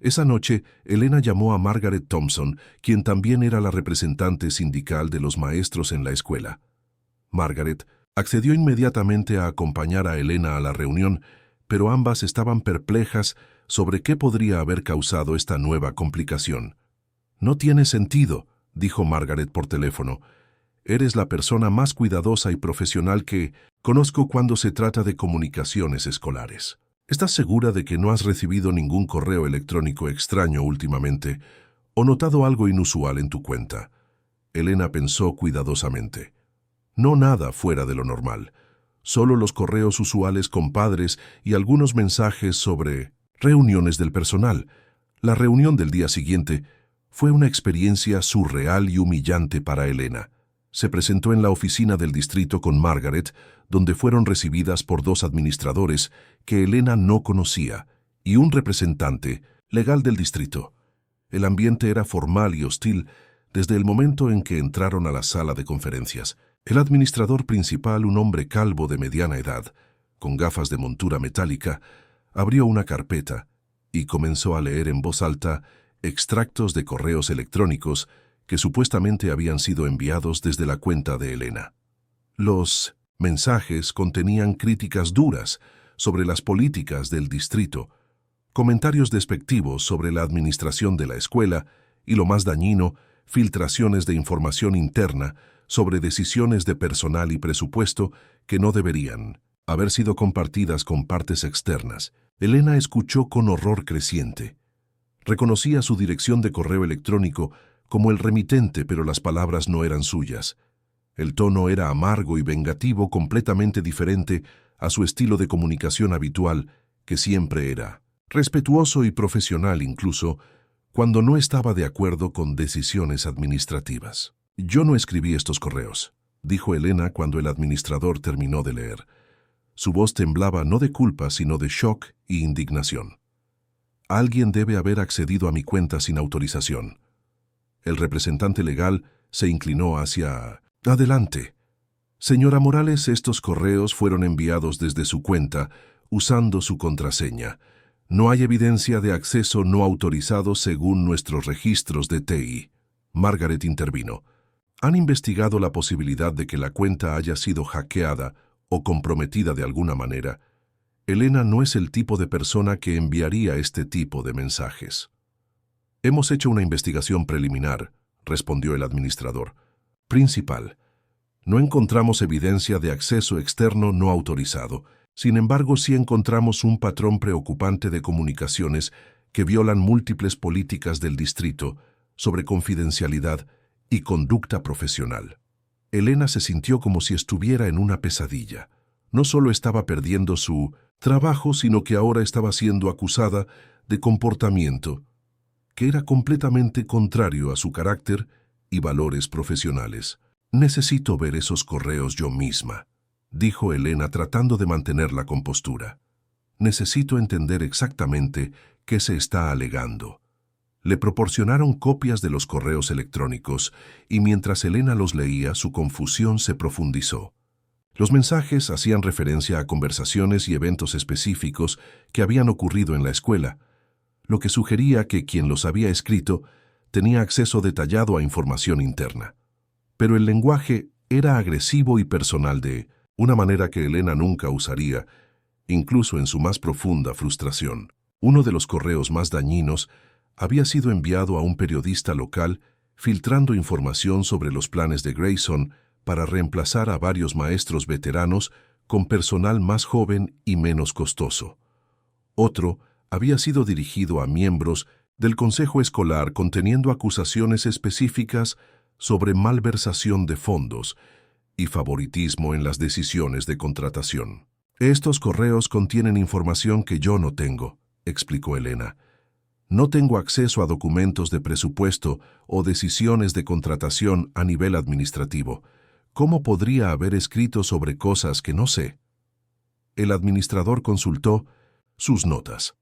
Esa noche, Elena llamó a Margaret Thompson, quien también era la representante sindical de los maestros en la escuela. Margaret accedió inmediatamente a acompañar a Elena a la reunión, pero ambas estaban perplejas sobre qué podría haber causado esta nueva complicación. «No tiene sentido», dijo Margaret por teléfono. «Eres la persona más cuidadosa y profesional que conozco cuando se trata de comunicaciones escolares. ¿Estás segura de que no has recibido ningún correo electrónico extraño últimamente o notado algo inusual en tu cuenta?» Elena pensó cuidadosamente. No nada fuera de lo normal. Solo los correos usuales con padres y algunos mensajes sobre reuniones del personal. La reunión del día siguiente fue una experiencia surreal y humillante para Elena. Se presentó en la oficina del distrito con Margaret, donde fueron recibidas por dos administradores que Elena no conocía y un representante legal del distrito. El ambiente era formal y hostil desde el momento en que entraron a la sala de conferencias. El administrador principal, un hombre calvo de mediana edad, con gafas de montura metálica, abrió una carpeta y comenzó a leer en voz alta extractos de correos electrónicos que supuestamente habían sido enviados desde la cuenta de Elena. Los mensajes contenían críticas duras sobre las políticas del distrito, comentarios despectivos sobre la administración de la escuela y, lo más dañino, filtraciones de información interna sobre decisiones de personal y presupuesto que no deberían haber sido compartidas con partes externas. Elena escuchó con horror creciente. Reconocía su dirección de correo electrónico como el remitente, pero las palabras no eran suyas. El tono era amargo y vengativo, completamente diferente a su estilo de comunicación habitual, que siempre era respetuoso y profesional incluso cuando no estaba de acuerdo con decisiones administrativas. «Yo no escribí estos correos», dijo Elena cuando el administrador terminó de leer. Su voz temblaba no de culpa, sino de shock e indignación. «Alguien debe haber accedido a mi cuenta sin autorización». El representante legal se inclinó hacia... «Adelante. Señora Morales, estos correos fueron enviados desde su cuenta usando su contraseña. No hay evidencia de acceso no autorizado según nuestros registros de TI». Margaret intervino. «¿Han investigado la posibilidad de que la cuenta haya sido hackeada o comprometida de alguna manera? Elena no es el tipo de persona que enviaría este tipo de mensajes». «Hemos hecho una investigación preliminar», respondió el administrador. «Principal. No encontramos evidencia de acceso externo no autorizado. Sin embargo, sí encontramos un patrón preocupante de comunicaciones que violan múltiples políticas del distrito sobre confidencialidad y conducta profesional». Elena se sintió como si estuviera en una pesadilla. No solo estaba perdiendo su trabajo, sino que ahora estaba siendo acusada de comportamiento que era completamente contrario a su carácter y valores profesionales. «Necesito ver esos correos yo misma», dijo Elena tratando de mantener la compostura. «Necesito entender exactamente qué se está alegando». Le proporcionaron copias de los correos electrónicos y mientras Elena los leía, su confusión se profundizó. Los mensajes hacían referencia a conversaciones y eventos específicos que habían ocurrido en la escuela, lo que sugería que quien los había escrito tenía acceso detallado a información interna. Pero el lenguaje era agresivo y personal de una manera que Elena nunca usaría, incluso en su más profunda frustración. Uno de los correos más dañinos había sido enviado a un periodista local filtrando información sobre los planes de Grayson para reemplazar a varios maestros veteranos con personal más joven y menos costoso. Otro había sido dirigido a miembros del consejo escolar conteniendo acusaciones específicas sobre malversación de fondos y favoritismo en las decisiones de contratación. «Estos correos contienen información que yo no tengo», explicó Elena. «No tengo acceso a documentos de presupuesto o decisiones de contratación a nivel administrativo. ¿Cómo podría haber escrito sobre cosas que no sé?». El administrador consultó sus notas.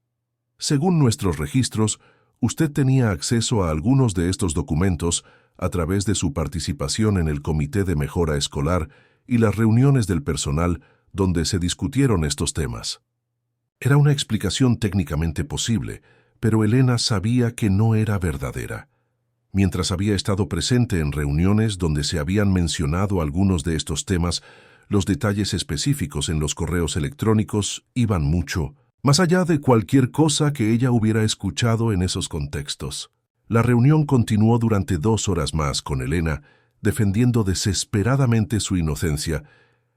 «Según nuestros registros, usted tenía acceso a algunos de estos documentos a través de su participación en el Comité de Mejora Escolar y las reuniones del personal donde se discutieron estos temas». Era una explicación técnicamente posible, pero Elena sabía que no era verdadera. Mientras había estado presente en reuniones donde se habían mencionado algunos de estos temas, los detalles específicos en los correos electrónicos iban mucho más allá de cualquier cosa que ella hubiera escuchado en esos contextos. La reunión continuó durante 2 horas más con Elena, defendiendo desesperadamente su inocencia,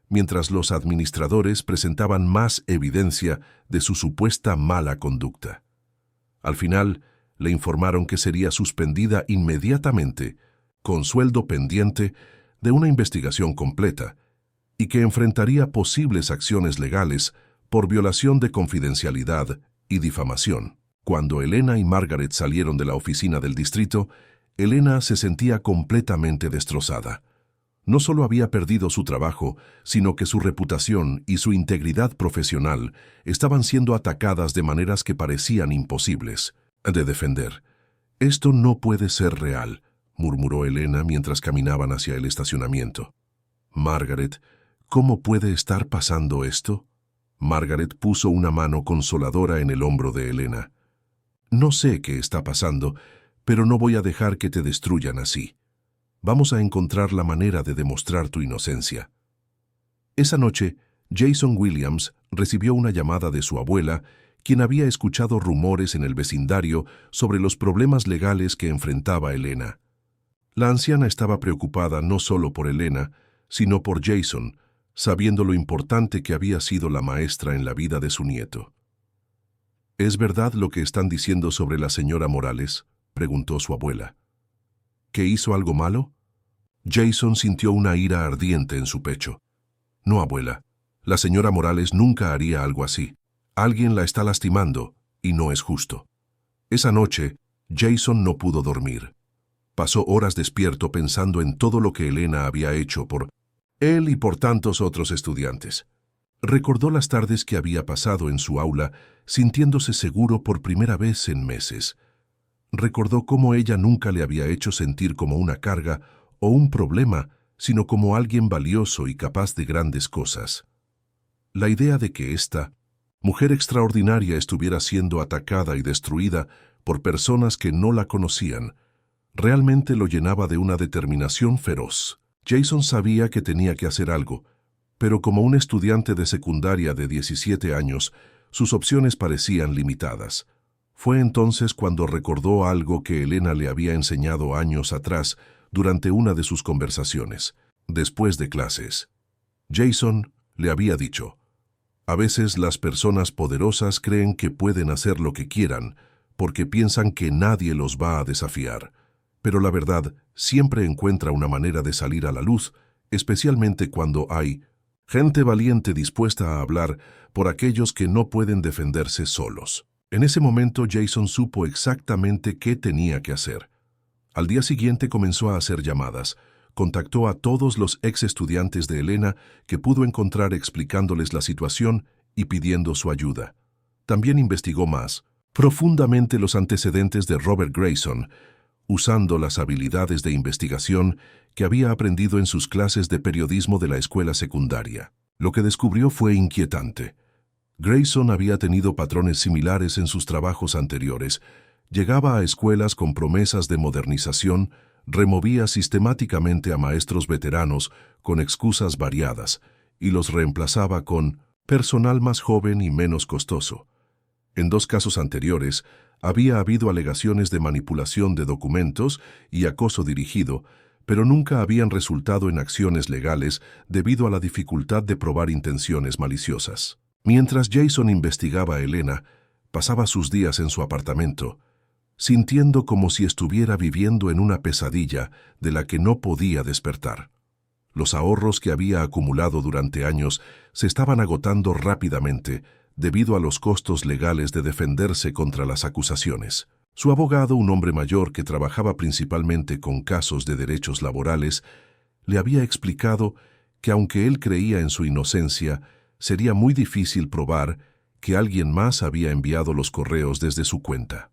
mientras los administradores presentaban más evidencia de su supuesta mala conducta. Al final, le informaron que sería suspendida inmediatamente, con sueldo pendiente de una investigación completa, y que enfrentaría posibles acciones legales por violación de confidencialidad y difamación. Cuando Elena y Margaret salieron de la oficina del distrito, Elena se sentía completamente destrozada. No solo había perdido su trabajo, sino que su reputación y su integridad profesional estaban siendo atacadas de maneras que parecían imposibles de defender. «Esto no puede ser real», murmuró Elena mientras caminaban hacia el estacionamiento. «Margaret, ¿cómo puede estar pasando esto?». Margaret puso una mano consoladora en el hombro de Elena. «No sé qué está pasando, pero no voy a dejar que te destruyan así. Vamos a encontrar la manera de demostrar tu inocencia». Esa noche, Jason Williams recibió una llamada de su abuela, quien había escuchado rumores en el vecindario sobre los problemas legales que enfrentaba Elena. La anciana estaba preocupada no solo por Elena, sino por Jason, sabiendo lo importante que había sido la maestra en la vida de su nieto. ¿Es verdad lo que están diciendo sobre la señora Morales?, preguntó su abuela. ¿Que hizo algo malo? Jason sintió una ira ardiente en su pecho. No, abuela. La señora Morales nunca haría algo así. Alguien la está lastimando, y no es justo. Esa noche, Jason no pudo dormir. Pasó horas despierto pensando en todo lo que Elena había hecho por él y por tantos otros estudiantes. Recordó las tardes que había pasado en su aula, sintiéndose seguro por primera vez en meses. Recordó cómo ella nunca le había hecho sentir como una carga o un problema, sino como alguien valioso y capaz de grandes cosas. La idea de que esta mujer extraordinaria estuviera siendo atacada y destruida por personas que no la conocían, realmente lo llenaba de una determinación feroz. Jason sabía que tenía que hacer algo, pero como un estudiante de secundaria de 17 años, sus opciones parecían limitadas. Fue entonces cuando recordó algo que Elena le había enseñado años atrás durante una de sus conversaciones, después de clases. Jason le había dicho: a veces las personas poderosas creen que pueden hacer lo que quieran porque piensan que nadie los va a desafiar. Pero la verdad siempre encuentra una manera de salir a la luz, especialmente cuando hay gente valiente dispuesta a hablar por aquellos que no pueden defenderse solos. En ese momento Jason supo exactamente qué tenía que hacer. Al día siguiente comenzó a hacer llamadas. Contactó a todos los ex estudiantes de Elena que pudo encontrar explicándoles la situación y pidiendo su ayuda. También investigó más profundamente los antecedentes de Robert Grayson, usando las habilidades de investigación que había aprendido en sus clases de periodismo de la escuela secundaria. Lo que descubrió fue inquietante. Grayson había tenido patrones similares en sus trabajos anteriores. Llegaba a escuelas con promesas de modernización, removía sistemáticamente a maestros veteranos con excusas variadas y los reemplazaba con personal más joven y menos costoso. En 2 casos anteriores, había habido alegaciones de manipulación de documentos y acoso dirigido, pero nunca habían resultado en acciones legales debido a la dificultad de probar intenciones maliciosas. Mientras Jason investigaba a Elena, pasaba sus días en su apartamento, sintiendo como si estuviera viviendo en una pesadilla de la que no podía despertar. Los ahorros que había acumulado durante años se estaban agotando rápidamente debido a los costos legales de defenderse contra las acusaciones. Su abogado, un hombre mayor que trabajaba principalmente con casos de derechos laborales, le había explicado que aunque él creía en su inocencia, sería muy difícil probar que alguien más había enviado los correos desde su cuenta.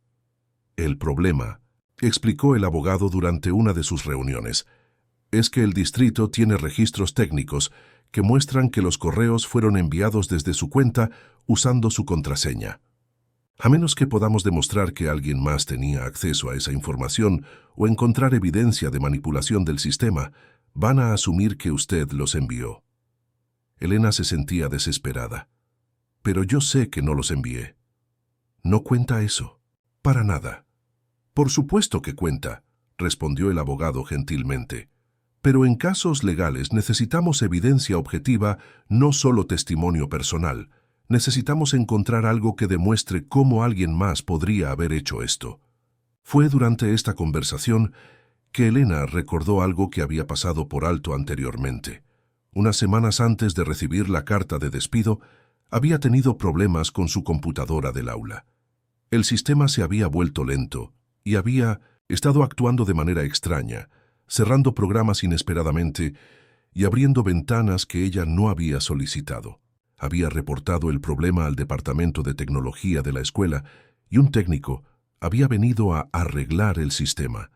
El problema, explicó el abogado durante una de sus reuniones, es que el distrito tiene registros técnicos que muestran que los correos fueron enviados desde su cuenta usando su contraseña. A menos que podamos demostrar que alguien más tenía acceso a esa información o encontrar evidencia de manipulación del sistema, van a asumir que usted los envió. Elena se sentía desesperada. Pero yo sé que no los envié. No cuenta eso. Para nada. Por supuesto que cuenta, respondió el abogado gentilmente. Pero en casos legales necesitamos evidencia objetiva, no solo testimonio personal. Necesitamos encontrar algo que demuestre cómo alguien más podría haber hecho esto. Fue durante esta conversación que Elena recordó algo que había pasado por alto anteriormente. Unas semanas antes de recibir la carta de despido, había tenido problemas con su computadora del aula. El sistema se había vuelto lento y había estado actuando de manera extraña, cerrando programas inesperadamente y abriendo ventanas que ella no había solicitado. Había reportado el problema al departamento de tecnología de la escuela y un técnico había venido a arreglar el sistema.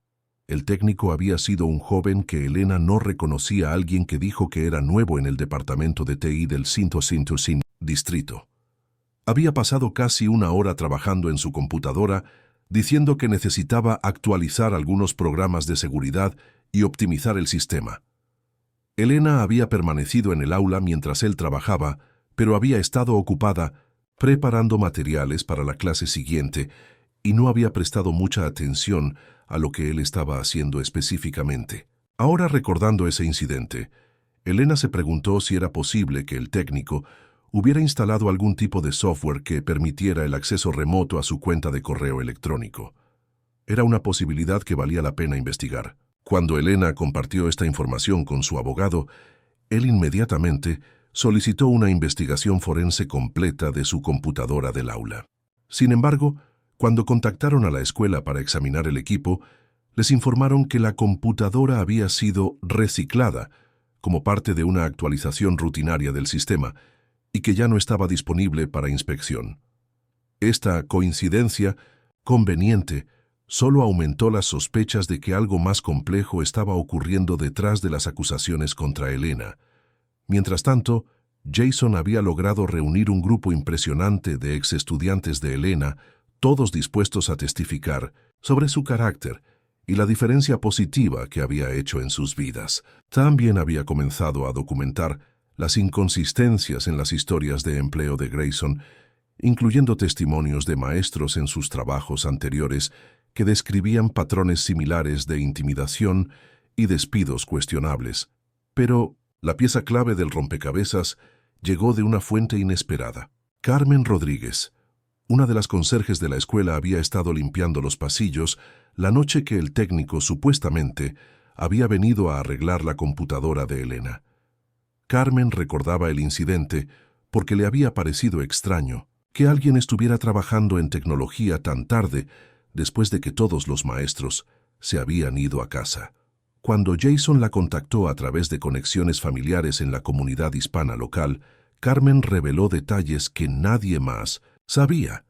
El técnico había sido un joven que Elena no reconocía a alguien que dijo que era nuevo en el departamento de TI del 505 distrito. Había pasado casi 1 hora trabajando en su computadora, diciendo que necesitaba actualizar algunos programas de seguridad y optimizar el sistema. Elena había permanecido en el aula mientras él trabajaba, pero había estado ocupada preparando materiales para la clase siguiente y no había prestado mucha atención a lo que él estaba haciendo específicamente. Ahora, recordando ese incidente, Elena se preguntó si era posible que el técnico hubiera instalado algún tipo de software que permitiera el acceso remoto a su cuenta de correo electrónico. Era una posibilidad que valía la pena investigar. Cuando Elena compartió esta información con su abogado, él inmediatamente solicitó una investigación forense completa de su computadora del aula. Sin embargo, cuando contactaron a la escuela para examinar el equipo, les informaron que la computadora había sido reciclada como parte de una actualización rutinaria del sistema y que ya no estaba disponible para inspección. Esta coincidencia conveniente solo aumentó las sospechas de que algo más complejo estaba ocurriendo detrás de las acusaciones contra Elena. Mientras tanto, Jason había logrado reunir un grupo impresionante de ex-estudiantes de Elena, todos dispuestos a testificar sobre su carácter y la diferencia positiva que había hecho en sus vidas. También había comenzado a documentar las inconsistencias en las historias de empleo de Grayson, incluyendo testimonios de maestros en sus trabajos anteriores que describían patrones similares de intimidación y despidos cuestionables. Pero la pieza clave del rompecabezas llegó de una fuente inesperada. Carmen Rodríguez, una de las conserjes de la escuela, había estado limpiando los pasillos la noche que el técnico supuestamente había venido a arreglar la computadora de Elena. Carmen recordaba el incidente porque le había parecido extraño que alguien estuviera trabajando en tecnología tan tarde después de que todos los maestros se habían ido a casa. Cuando Jason la contactó a través de conexiones familiares en la comunidad hispana local, Carmen reveló detalles que nadie más sabía.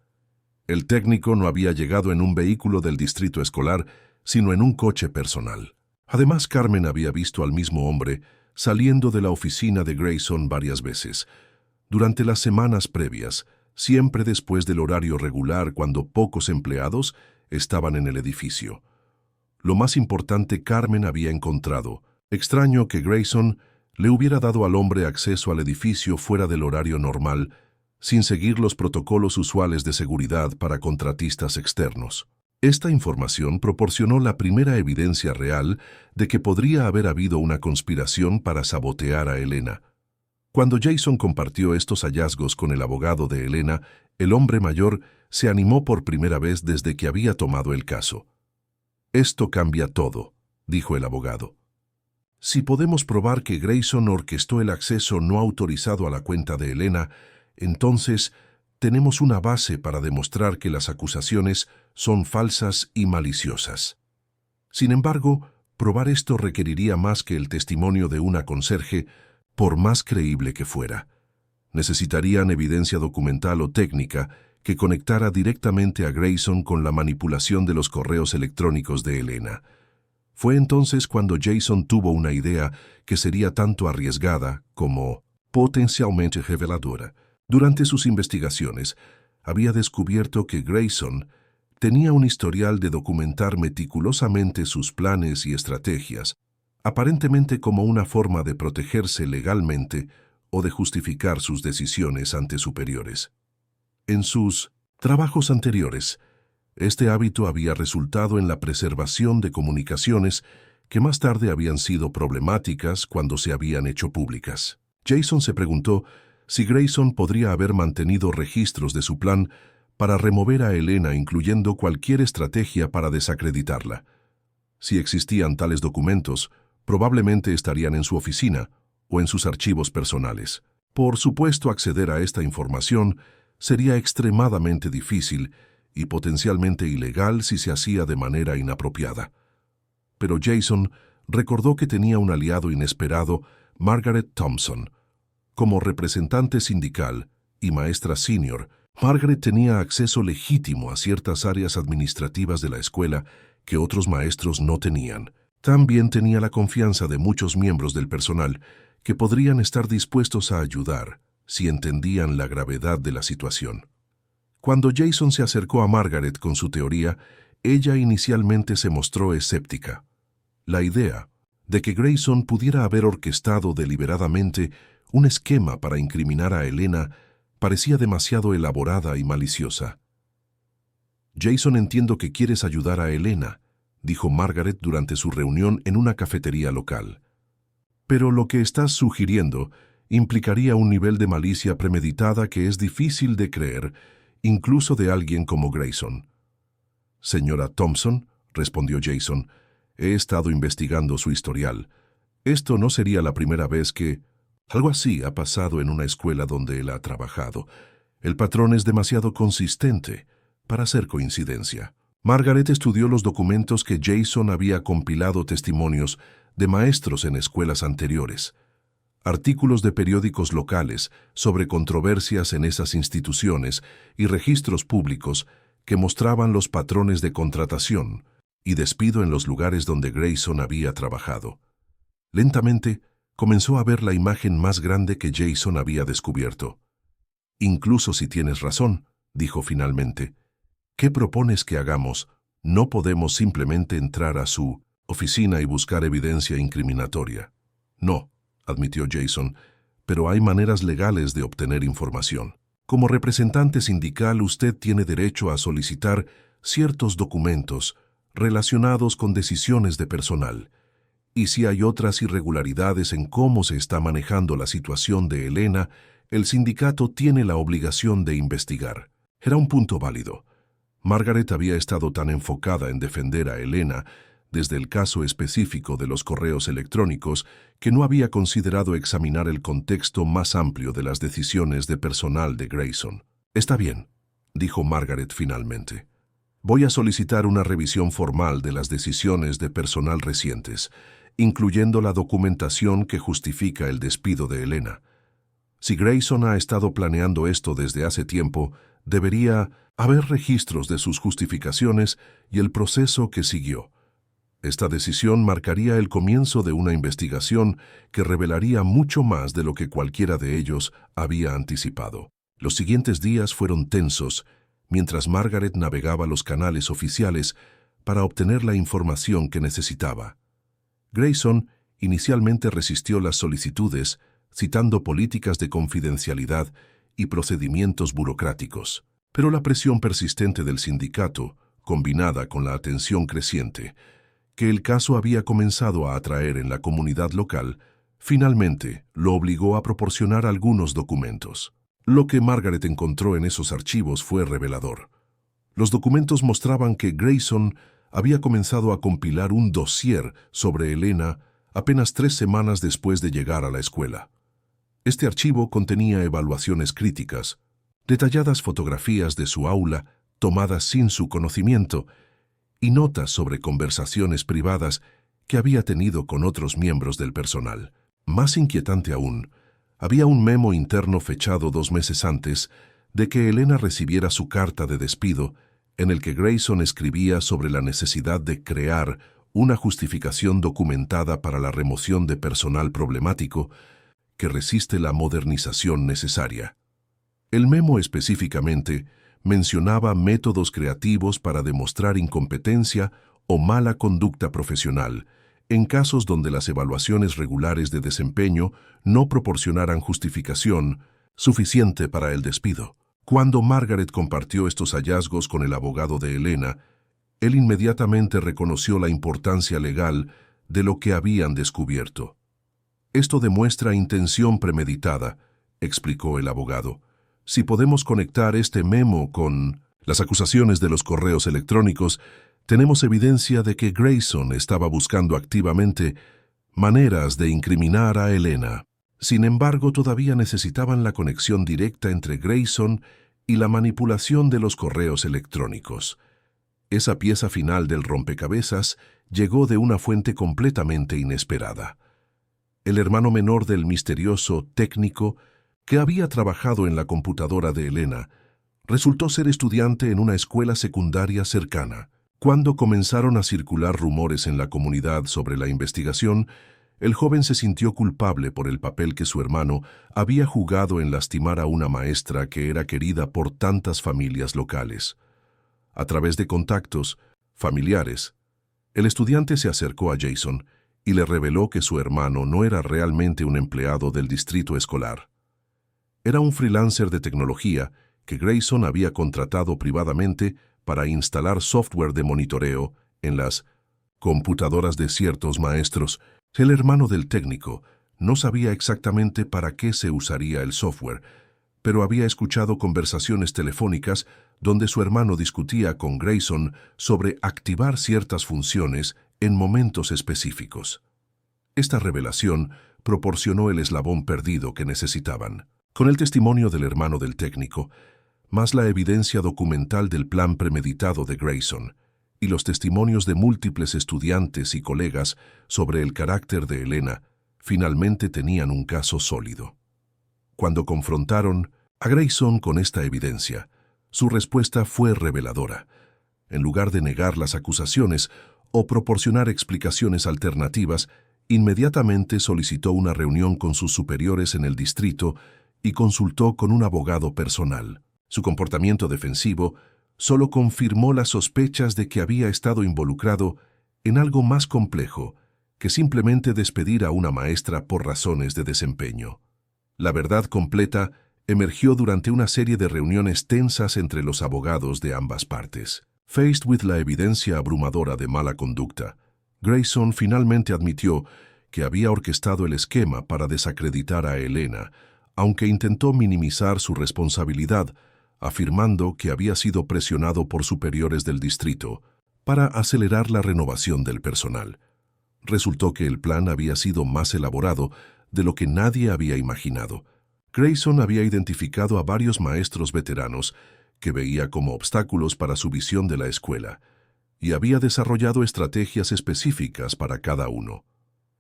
El técnico no había llegado en un vehículo del distrito escolar, sino en un coche personal. Además, Carmen había visto al mismo hombre saliendo de la oficina de Grayson varias veces. Durante las semanas previas, siempre después del horario regular cuando pocos empleados estaban en el edificio. Lo más importante, Carmen había encontrado extraño que Grayson le hubiera dado al hombre acceso al edificio fuera del horario normal, sin seguir los protocolos usuales de seguridad para contratistas externos. Esta información proporcionó la primera evidencia real de que podría haber habido una conspiración para sabotear a Elena. Cuando Jason compartió estos hallazgos con el abogado de Elena, el hombre mayor se animó por primera vez desde que había tomado el caso. «Esto cambia todo», dijo el abogado. «Si podemos probar que Grayson orquestó el acceso no autorizado a la cuenta de Elena, entonces tenemos una base para demostrar que las acusaciones son falsas y maliciosas. Sin embargo, probar esto requeriría más que el testimonio de una conserje, por más creíble que fuera. Necesitarían evidencia documental o técnica que conectara directamente a Grayson con la manipulación de los correos electrónicos de Elena. Fue entonces cuando Jason tuvo una idea que sería tanto arriesgada como potencialmente reveladora. Durante sus investigaciones, había descubierto que Grayson tenía un historial de documentar meticulosamente sus planes y estrategias, aparentemente como una forma de protegerse legalmente o de justificar sus decisiones ante superiores. En sus trabajos anteriores, este hábito había resultado en la preservación de comunicaciones que más tarde habían sido problemáticas cuando se habían hecho públicas. Jason se preguntó si Grayson podría haber mantenido registros de su plan para remover a Elena, incluyendo cualquier estrategia para desacreditarla. Si existían tales documentos, probablemente estarían en su oficina o en sus archivos personales. Por supuesto, acceder a esta información sería extremadamente difícil y potencialmente ilegal si se hacía de manera inapropiada. Pero Jason recordó que tenía un aliado inesperado, Margaret Thompson. Como representante sindical y maestra senior, Margaret tenía acceso legítimo a ciertas áreas administrativas de la escuela que otros maestros no tenían. También tenía la confianza de muchos miembros del personal que podrían estar dispuestos a ayudar si entendían la gravedad de la situación. Cuando Jason se acercó a Margaret con su teoría, ella inicialmente se mostró escéptica. La idea de que Grayson pudiera haber orquestado deliberadamente un esquema para incriminar a Elena parecía demasiado elaborada y maliciosa. «Jason, entiendo que quieres ayudar a Elena», dijo Margaret durante su reunión en una cafetería local. Pero lo que estás sugiriendo implicaría un nivel de malicia premeditada que es difícil de creer, incluso de alguien como Grayson. Señora Thompson, respondió Jason, he estado investigando su historial. Esto no sería la primera vez que algo así ha pasado en una escuela donde él ha trabajado. El patrón es demasiado consistente para ser coincidencia. Margaret estudió los documentos que Jason había compilado testimonios de maestros en escuelas anteriores, artículos de periódicos locales sobre controversias en esas instituciones y registros públicos que mostraban los patrones de contratación y despido en los lugares donde Grayson había trabajado. Lentamente, comenzó a ver la imagen más grande que Jason había descubierto. Incluso si tienes razón, dijo finalmente, ¿qué propones que hagamos? No podemos simplemente entrar a su oficina y buscar evidencia incriminatoria. No, admitió Jason, pero hay maneras legales de obtener información. Como representante sindical, usted tiene derecho a solicitar ciertos documentos relacionados con decisiones de personal. Y si hay otras irregularidades en cómo se está manejando la situación de Elena, el sindicato tiene la obligación de investigar. Era un punto válido. Margaret había estado tan enfocada en defender a Elena desde el caso específico de los correos electrónicos que no había considerado examinar el contexto más amplio de las decisiones de personal de Grayson. Está bien, dijo Margaret finalmente. Voy a solicitar una revisión formal de las decisiones de personal recientes, incluyendo la documentación que justifica el despido de Elena. Si Grayson ha estado planeando esto desde hace tiempo, debería haber registros de sus justificaciones y el proceso que siguió. Esta decisión marcaría el comienzo de una investigación que revelaría mucho más de lo que cualquiera de ellos había anticipado. Los siguientes días fueron tensos, mientras Margaret navegaba los canales oficiales para obtener la información que necesitaba. Grayson inicialmente resistió las solicitudes, citando políticas de confidencialidad y procedimientos burocráticos. Pero la presión persistente del sindicato, combinada con la atención creciente que el caso había comenzado a atraer en la comunidad local, finalmente lo obligó a proporcionar algunos documentos. Lo que Margaret encontró en esos archivos fue revelador. Los documentos mostraban que Grayson había comenzado a compilar un dossier sobre Elena apenas 3 semanas después de llegar a la escuela. Este archivo contenía evaluaciones críticas, detalladas fotografías de su aula tomadas sin su conocimiento y notas sobre conversaciones privadas que había tenido con otros miembros del personal. Más inquietante aún, había un memo interno fechado 2 meses antes de que Elena recibiera su carta de despido, en el que Grayson escribía sobre la necesidad de crear una justificación documentada para la remoción de personal problemático que resiste la modernización necesaria. El memo específicamente mencionaba métodos creativos para demostrar incompetencia o mala conducta profesional en casos donde las evaluaciones regulares de desempeño no proporcionaran justificación suficiente para el despido. Cuando Margaret compartió estos hallazgos con el abogado de Elena, él inmediatamente reconoció la importancia legal de lo que habían descubierto. Esto demuestra intención premeditada, explicó el abogado. Si podemos conectar este memo con las acusaciones de los correos electrónicos, tenemos evidencia de que Grayson estaba buscando activamente maneras de incriminar a Elena. Sin embargo, todavía necesitaban la conexión directa entre Grayson y la manipulación de los correos electrónicos. Esa pieza final del rompecabezas llegó de una fuente completamente inesperada. El hermano menor del misterioso técnico que había trabajado en la computadora de Elena, resultó ser estudiante en una escuela secundaria cercana. Cuando comenzaron a circular rumores en la comunidad sobre la investigación, el joven se sintió culpable por el papel que su hermano había jugado en lastimar a una maestra que era querida por tantas familias locales. A través de contactos familiares, el estudiante se acercó a Jason y le reveló que su hermano no era realmente un empleado del distrito escolar. Era un freelancer de tecnología que Grayson había contratado privadamente para instalar software de monitoreo en las computadoras de ciertos maestros. El hermano del técnico no sabía exactamente para qué se usaría el software, pero había escuchado conversaciones telefónicas donde su hermano discutía con Grayson sobre activar ciertas funciones en momentos específicos. Esta revelación proporcionó el eslabón perdido que necesitaban. Con el testimonio del hermano del técnico, más la evidencia documental del plan premeditado de Grayson, y los testimonios de múltiples estudiantes y colegas sobre el carácter de Elena, finalmente tenían un caso sólido. Cuando confrontaron a Grayson con esta evidencia, su respuesta fue reveladora. En lugar de negar las acusaciones o proporcionar explicaciones alternativas, inmediatamente solicitó una reunión con sus superiores en el distrito y consultó con un abogado personal. Su comportamiento defensivo solo confirmó las sospechas de que había estado involucrado en algo más complejo que simplemente despedir a una maestra por razones de desempeño. La verdad completa emergió durante una serie de reuniones tensas entre los abogados de ambas partes. Faced with la evidencia abrumadora de mala conducta, Grayson finalmente admitió que había orquestado el esquema para desacreditar a Elena, aunque intentó minimizar su responsabilidad, afirmando que había sido presionado por superiores del distrito para acelerar la renovación del personal. Resultó que el plan había sido más elaborado de lo que nadie había imaginado. Grayson había identificado a varios maestros veteranos que veía como obstáculos para su visión de la escuela y había desarrollado estrategias específicas para cada uno.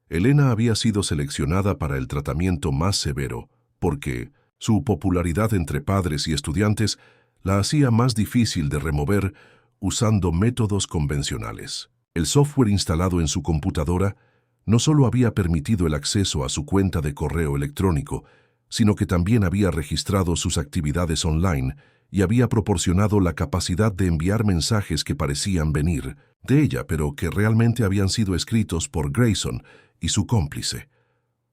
Elena había sido seleccionada para el tratamiento más severo porque su popularidad entre padres y estudiantes la hacía más difícil de remover usando métodos convencionales. El software instalado en su computadora no solo había permitido el acceso a su cuenta de correo electrónico, sino que también había registrado sus actividades online y había proporcionado la capacidad de enviar mensajes que parecían venir de ella, pero que realmente habían sido escritos por Grayson y su cómplice.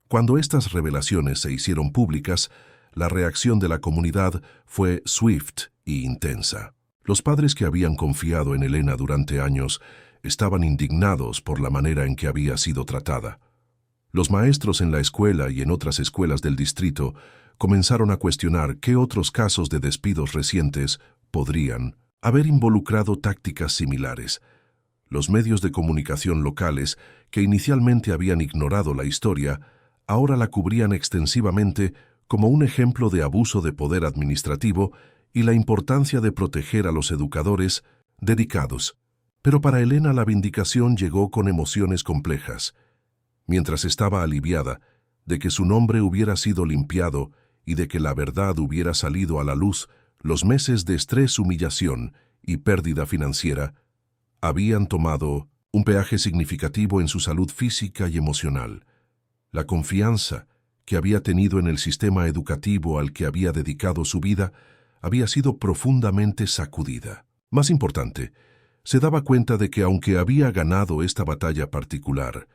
Cuando estas revelaciones se hicieron públicas, la reacción de la comunidad fue swift y intensa. Los padres que habían confiado en Elena durante años estaban indignados por la manera en que había sido tratada. Los maestros en la escuela y en otras escuelas del distrito comenzaron a cuestionar qué otros casos de despidos recientes podrían haber involucrado tácticas similares. Los medios de comunicación locales, que inicialmente habían ignorado la historia, ahora la cubrían extensivamente como un ejemplo de abuso de poder administrativo y la importancia de proteger a los educadores dedicados. Pero para Elena la vindicación llegó con emociones complejas. Mientras estaba aliviada de que su nombre hubiera sido limpiado y de que la verdad hubiera salido a la luz, los meses de estrés, humillación y pérdida financiera habían tomado un peaje significativo en su salud física y emocional. La confianza que había tenido en el sistema educativo al que había dedicado su vida había sido profundamente sacudida. Más importante, se daba cuenta de que aunque había ganado esta batalla particular,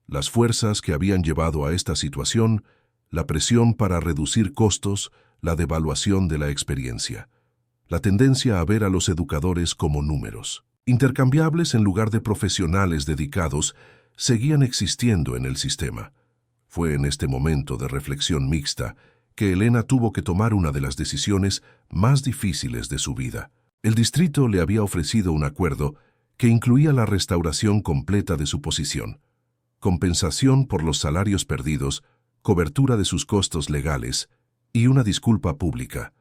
las fuerzas que habían llevado a esta situación, la presión para reducir costos, la devaluación de la experiencia, la tendencia a ver a los educadores como números intercambiables en lugar de profesionales dedicados, seguían existiendo en el sistema. Fue en este momento de reflexión mixta que Elena tuvo que tomar una de las decisiones más difíciles de su vida. El distrito le había ofrecido un acuerdo que incluía la restauración completa de su posición, compensación por los salarios perdidos, cobertura de sus costos legales y una disculpa pública.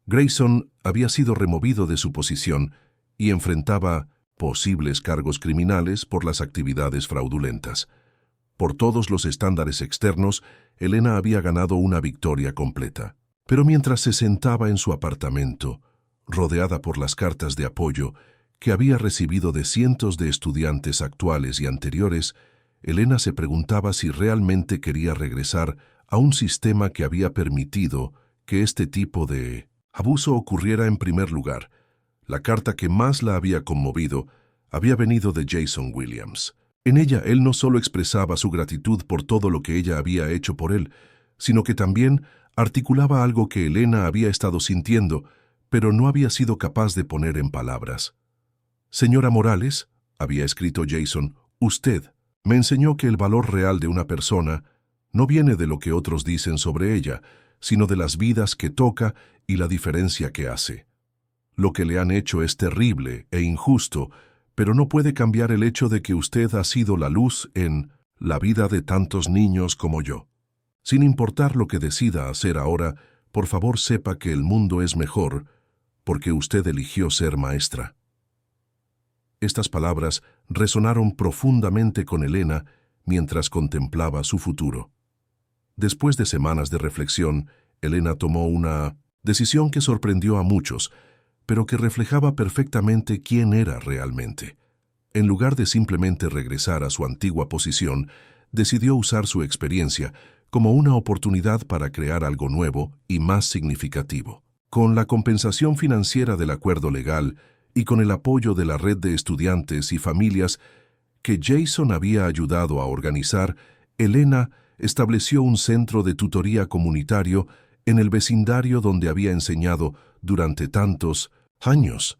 Grayson había sido removido de su posición y enfrentaba posibles cargos criminales por las actividades fraudulentas. Por todos los estándares externos, Elena había ganado una victoria completa. Pero mientras se sentaba en su apartamento, rodeada por las cartas de apoyo que había recibido de cientos de estudiantes actuales y anteriores, Elena se preguntaba si realmente quería regresar a un sistema que había permitido que este tipo de abuso ocurriera en primer lugar. La carta que más la había conmovido había venido de Jason Williams. En ella, él no solo expresaba su gratitud por todo lo que ella había hecho por él, sino que también articulaba algo que Elena había estado sintiendo, pero no había sido capaz de poner en palabras. «Señora Morales», había escrito Jason, Usted me enseñó que el valor real de una persona no viene de lo que otros dicen sobre ella, sino de las vidas que toca y la diferencia que hace. Lo que le han hecho es terrible e injusto, pero no puede cambiar el hecho de que usted ha sido la luz en la vida de tantos niños como yo. Sin importar lo que decida hacer ahora, por favor sepa que el mundo es mejor porque usted eligió ser maestra. Estas palabras resonaron profundamente con Elena mientras contemplaba su futuro. Después de semanas de reflexión, Elena tomó una decisión que sorprendió a muchos, pero que reflejaba perfectamente quién era realmente. En lugar de simplemente regresar a su antigua posición, decidió usar su experiencia como una oportunidad para crear algo nuevo y más significativo. Con la compensación financiera del acuerdo legal y con el apoyo de la red de estudiantes y familias que Jason había ayudado a organizar, Elena estableció un centro de tutoría comunitario en el vecindario donde había enseñado durante tantos años.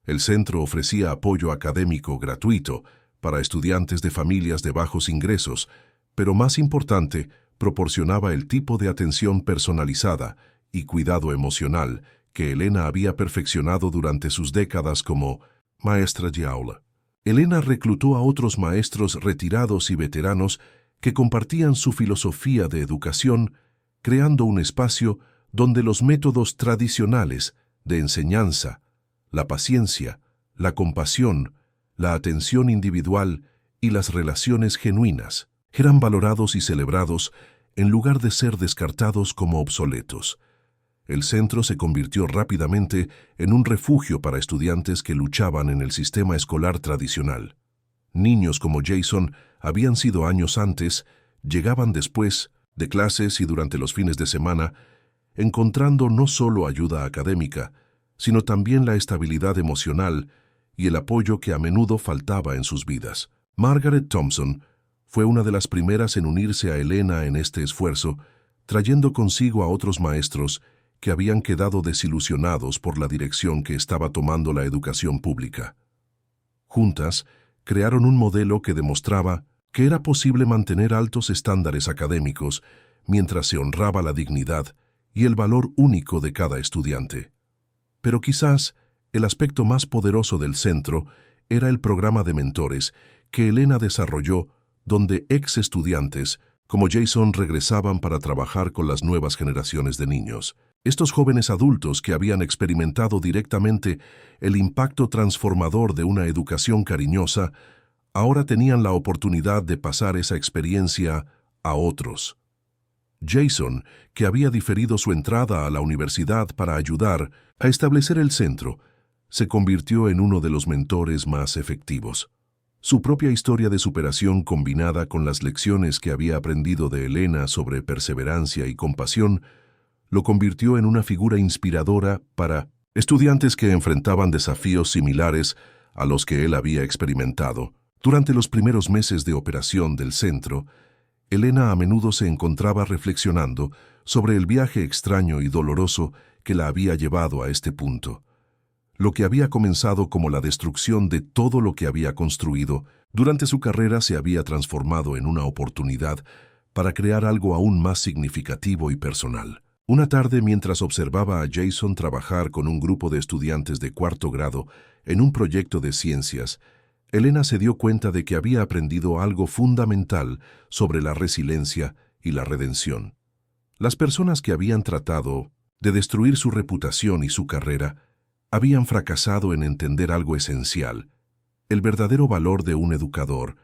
El centro ofrecía apoyo académico gratuito para estudiantes de familias de bajos ingresos, pero más importante, proporcionaba el tipo de atención personalizada y cuidado emocional que Elena había perfeccionado durante sus décadas como maestra de aula. Elena reclutó a otros maestros retirados y veteranos que compartían su filosofía de educación, creando un espacio donde los métodos tradicionales de enseñanza, la paciencia, la compasión, la atención individual y las relaciones genuinas eran valorados y celebrados en lugar de ser descartados como obsoletos. El centro se convirtió rápidamente en un refugio para estudiantes que luchaban en el sistema escolar tradicional. Niños como Jason habían sido años antes, llegaban después de clases y durante los fines de semana, encontrando no solo ayuda académica, sino también la estabilidad emocional y el apoyo que a menudo faltaba en sus vidas. Margaret Thompson fue una de las primeras en unirse a Elena en este esfuerzo, trayendo consigo a otros maestros que habían quedado desilusionados por la dirección que estaba tomando la educación pública. Juntas, crearon un modelo que demostraba que era posible mantener altos estándares académicos mientras se honraba la dignidad y el valor único de cada estudiante. Pero quizás el aspecto más poderoso del centro era el programa de mentores que Elena desarrolló, donde ex estudiantes como Jason regresaban para trabajar con las nuevas generaciones de niños. Estos jóvenes adultos que habían experimentado directamente el impacto transformador de una educación cariñosa, ahora tenían la oportunidad de pasar esa experiencia a otros. Jason, que había diferido su entrada a la universidad para ayudar a establecer el centro, se convirtió en uno de los mentores más efectivos. Su propia historia de superación combinada con las lecciones que había aprendido de Elena sobre perseverancia y compasión lo convirtió en una figura inspiradora para estudiantes que enfrentaban desafíos similares a los que él había experimentado. Durante los primeros meses de operación del centro, Elena a menudo se encontraba reflexionando sobre el viaje extraño y doloroso que la había llevado a este punto. Lo que había comenzado como la destrucción de todo lo que había construido, durante su carrera se había transformado en una oportunidad para crear algo aún más significativo y personal. Una tarde, mientras observaba a Jason trabajar con un grupo de estudiantes de cuarto grado en un proyecto de ciencias, Elena se dio cuenta de que había aprendido algo fundamental sobre la resiliencia y la redención. Las personas que habían tratado de destruir su reputación y su carrera habían fracasado en entender algo esencial. El verdadero valor de un educador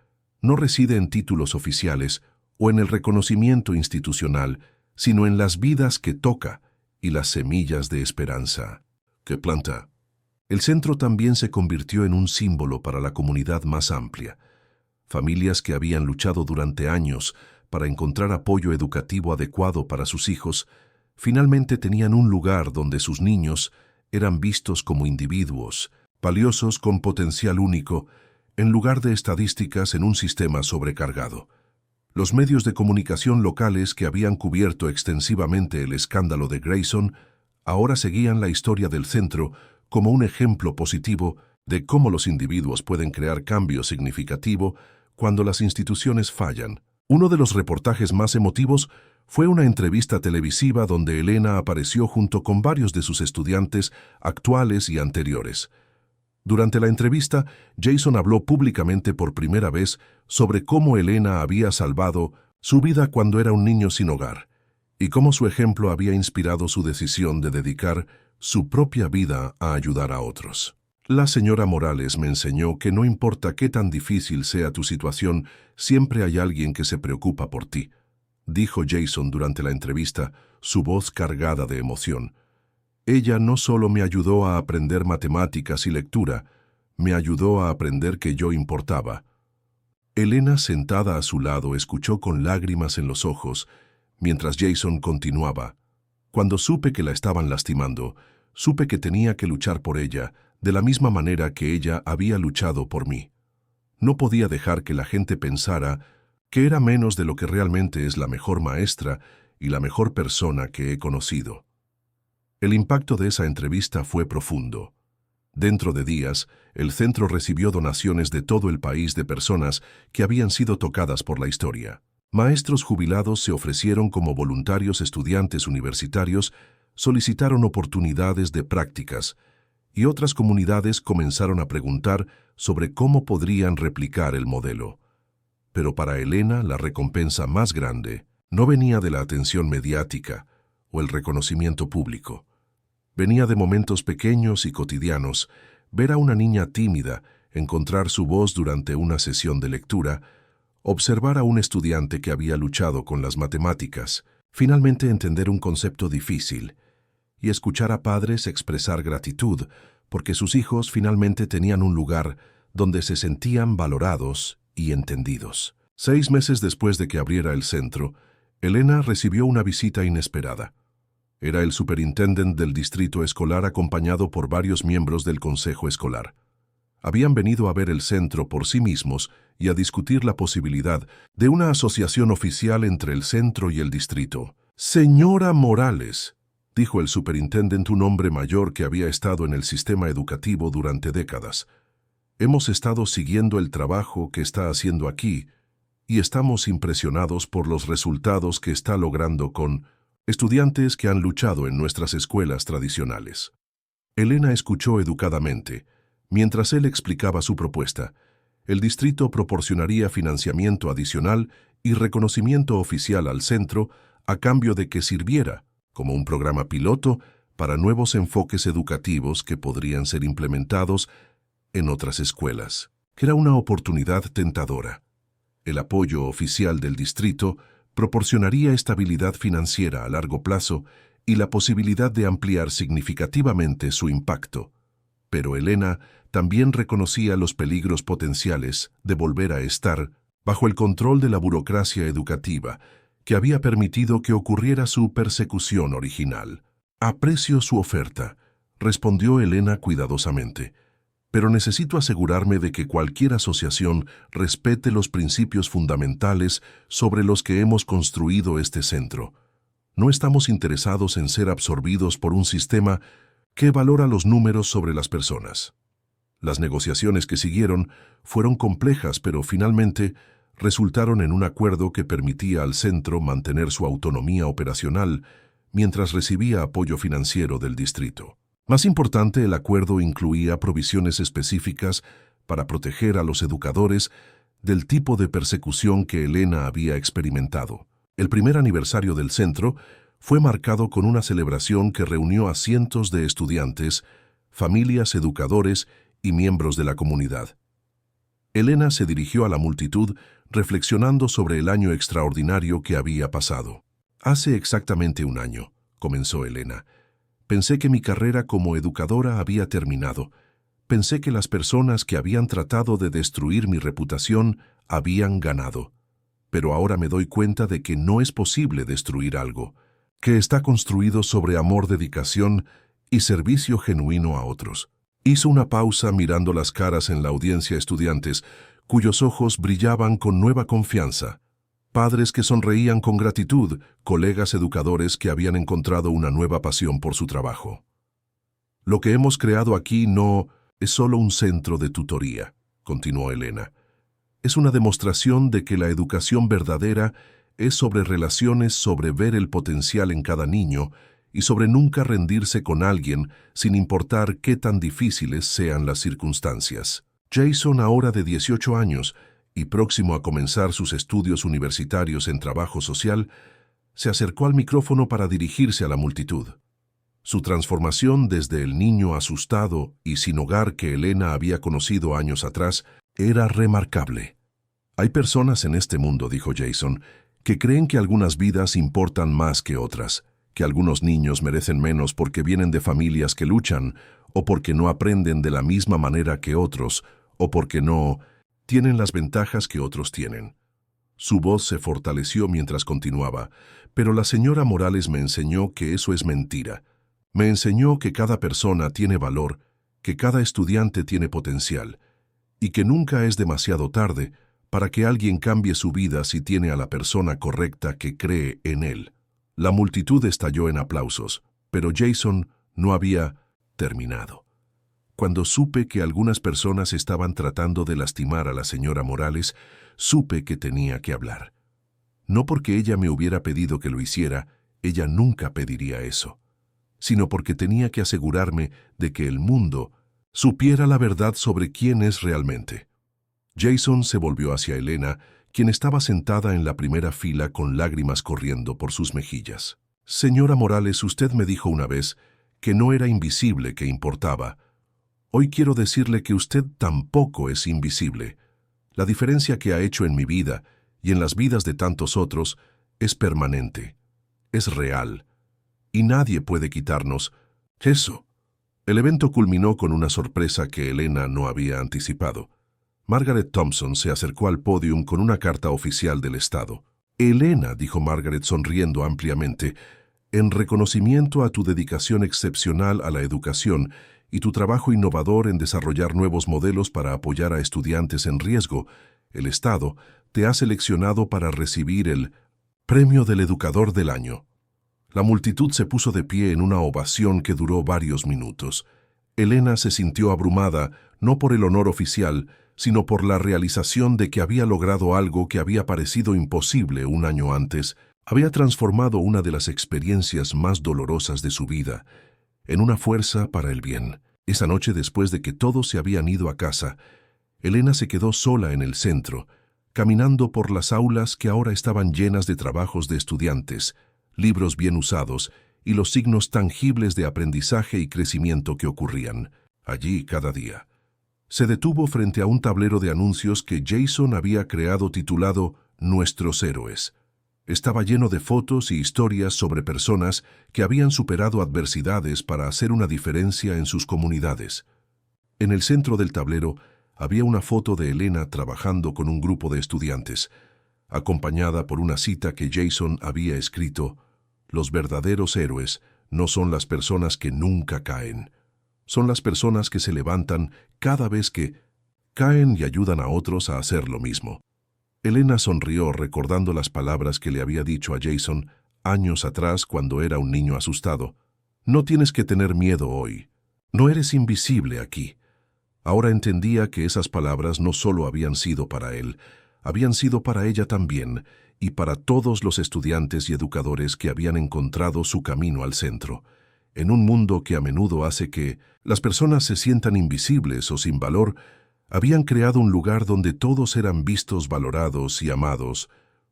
no reside en títulos oficiales o en el reconocimiento institucional, sino en las vidas que toca y las semillas de esperanza que planta. El centro también se convirtió en un símbolo para la comunidad más amplia. Familias que habían luchado durante años para encontrar apoyo educativo adecuado para sus hijos, finalmente tenían un lugar donde sus niños eran vistos como individuos, valiosos con potencial único, en lugar de estadísticas en un sistema sobrecargado. Los medios de comunicación locales que habían cubierto extensivamente el escándalo de Grayson ahora seguían la historia del centro como un ejemplo positivo de cómo los individuos pueden crear cambio significativo cuando las instituciones fallan. Uno de los reportajes más emotivos fue una entrevista televisiva donde Elena apareció junto con varios de sus estudiantes actuales y anteriores. Durante la entrevista, Jason habló públicamente por primera vez sobre cómo Elena había salvado su vida cuando era un niño sin hogar y cómo su ejemplo había inspirado su decisión de dedicar su propia vida a ayudar a otros. La señora Morales me enseñó que no importa qué tan difícil sea tu situación, siempre hay alguien que se preocupa por ti, dijo Jason durante la entrevista, su voz cargada de emoción. Ella no solo me ayudó a aprender matemáticas y lectura, me ayudó a aprender que yo importaba. Elena, sentada a su lado, escuchó con lágrimas en los ojos, mientras Jason continuaba. Cuando supe que la estaban lastimando, supe que tenía que luchar por ella, de la misma manera que ella había luchado por mí. No podía dejar que la gente pensara que era menos de lo que realmente es la mejor maestra y la mejor persona que he conocido. El impacto de esa entrevista fue profundo. Dentro de días, el centro recibió donaciones de todo el país de personas que habían sido tocadas por la historia. Maestros jubilados se ofrecieron como voluntarios, estudiantes universitarios solicitaron oportunidades de prácticas, y otras comunidades comenzaron a preguntar sobre cómo podrían replicar el modelo. Pero para Elena, la recompensa más grande no venía de la atención mediática o el reconocimiento público. Venía de momentos pequeños y cotidianos, ver a una niña tímida encontrar su voz durante una sesión de lectura, observar a un estudiante que había luchado con las matemáticas, finalmente entender un concepto difícil, y escuchar a padres expresar gratitud porque sus hijos finalmente tenían un lugar donde se sentían valorados y entendidos. 6 meses después de que abriera el centro, Elena recibió una visita inesperada. Era el superintendente del distrito escolar acompañado por varios miembros del consejo escolar. Habían venido a ver el centro por sí mismos y a discutir la posibilidad de una asociación oficial entre el centro y el distrito. «Señora Morales», dijo el superintendente, un hombre mayor que había estado en el sistema educativo durante décadas. «Hemos estado siguiendo el trabajo que está haciendo aquí y estamos impresionados por los resultados que está logrando con estudiantes que han luchado en nuestras escuelas tradicionales». Elena escuchó educadamente. Mientras él explicaba su propuesta, el distrito proporcionaría financiamiento adicional y reconocimiento oficial al centro a cambio de que sirviera como un programa piloto para nuevos enfoques educativos que podrían ser implementados en otras escuelas. Era una oportunidad tentadora. El apoyo oficial del distrito proporcionaría estabilidad financiera a largo plazo y la posibilidad de ampliar significativamente su impacto. Pero Elena también reconocía los peligros potenciales de volver a estar bajo el control de la burocracia educativa que había permitido que ocurriera su persecución original. «Aprecio su oferta», respondió Elena cuidadosamente, «pero necesito asegurarme de que cualquier asociación respete los principios fundamentales sobre los que hemos construido este centro. No estamos interesados en ser absorbidos por un sistema que valora los números sobre las personas». Las negociaciones que siguieron fueron complejas, pero finalmente resultaron en un acuerdo que permitía al centro mantener su autonomía operacional mientras recibía apoyo financiero del distrito. Más importante, el acuerdo incluía provisiones específicas para proteger a los educadores del tipo de persecución que Elena había experimentado. El primer aniversario del centro fue marcado con una celebración que reunió a cientos de estudiantes, familias, educadores y miembros de la comunidad. Elena se dirigió a la multitud reflexionando sobre el año extraordinario que había pasado. «Hace exactamente un año», comenzó Elena, «pensé que mi carrera como educadora había terminado. Pensé que las personas que habían tratado de destruir mi reputación habían ganado. Pero ahora me doy cuenta de que no es posible destruir algo, que está construido sobre amor, dedicación y servicio genuino a otros». Hizo una pausa mirando las caras en la audiencia, estudiantes cuyos ojos brillaban con nueva confianza, padres que sonreían con gratitud, colegas educadores que habían encontrado una nueva pasión por su trabajo. «Lo que hemos creado aquí no es solo un centro de tutoría», continuó Elena. Es una demostración de que la educación verdadera es sobre relaciones, sobre ver el potencial en cada niño y sobre nunca rendirse con alguien sin importar qué tan difíciles sean las circunstancias. Jason, ahora de 18 años y próximo a comenzar sus estudios universitarios en trabajo social, se acercó al micrófono para dirigirse a la multitud. Su transformación desde el niño asustado y sin hogar que Elena había conocido años atrás era remarcable. Hay personas en este mundo, dijo Jason, que creen que algunas vidas importan más que otras, que algunos niños merecen menos porque vienen de familias que luchan, o porque no aprenden de la misma manera que otros, o porque no tienen las ventajas que otros tienen. Su voz se fortaleció mientras continuaba, pero la señora Morales me enseñó que eso es mentira. Me enseñó que cada persona tiene valor, que cada estudiante tiene potencial, y que nunca es demasiado tarde para que alguien cambie su vida si tiene a la persona correcta que cree en él. La multitud estalló en aplausos, pero Jason no había terminado. Cuando supe que algunas personas estaban tratando de lastimar a la señora Morales, supe que tenía que hablar. No porque ella me hubiera pedido que lo hiciera, ella nunca pediría eso, sino porque tenía que asegurarme de que el mundo supiera la verdad sobre quién es realmente. Jason se volvió hacia Elena, quien estaba sentada en la primera fila con lágrimas corriendo por sus mejillas. Señora Morales, usted me dijo una vez que no era invisible que importaba. Hoy quiero decirle que usted tampoco es invisible. La diferencia que ha hecho en mi vida y en las vidas de tantos otros es permanente, es real, y nadie puede quitarnos eso. El evento culminó con una sorpresa que Elena no había anticipado. Margaret Thompson se acercó al pódium con una carta oficial del Estado. Elena, dijo Margaret sonriendo ampliamente, en reconocimiento a tu dedicación excepcional a la educación y tu trabajo innovador en desarrollar nuevos modelos para apoyar a estudiantes en riesgo, el Estado te ha seleccionado para recibir el Premio del Educador del Año. La multitud se puso de pie en una ovación que duró varios minutos. Elena se sintió abrumada, no por el honor oficial, sino por la realización de que había logrado algo que había parecido imposible un año antes. Había transformado una de las experiencias más dolorosas de su vida en una fuerza para el bien. Esa noche, después de que todos se habían ido a casa, Elena se quedó sola en el centro, caminando por las aulas que ahora estaban llenas de trabajos de estudiantes, libros bien usados y los signos tangibles de aprendizaje y crecimiento que ocurrían allí cada día. Se detuvo frente a un tablero de anuncios que Jason había creado titulado Nuestros Héroes. Estaba lleno de fotos y historias sobre personas que habían superado adversidades para hacer una diferencia en sus comunidades. En el centro del tablero había una foto de Elena trabajando con un grupo de estudiantes, acompañada por una cita que Jason había escrito: los verdaderos héroes no son las personas que nunca caen. Son las personas que se levantan cada vez que caen y ayudan a otros a hacer lo mismo. Elena sonrió recordando las palabras que le había dicho a Jason años atrás cuando era un niño asustado. No tienes que tener miedo hoy. No eres invisible aquí. Ahora entendía que esas palabras no solo habían sido para él, habían sido para ella también y para todos los estudiantes y educadores que habían encontrado su camino al centro. En un mundo que a menudo hace que las personas se sientan invisibles o sin valor, habían creado un lugar donde todos eran vistos, valorados y amados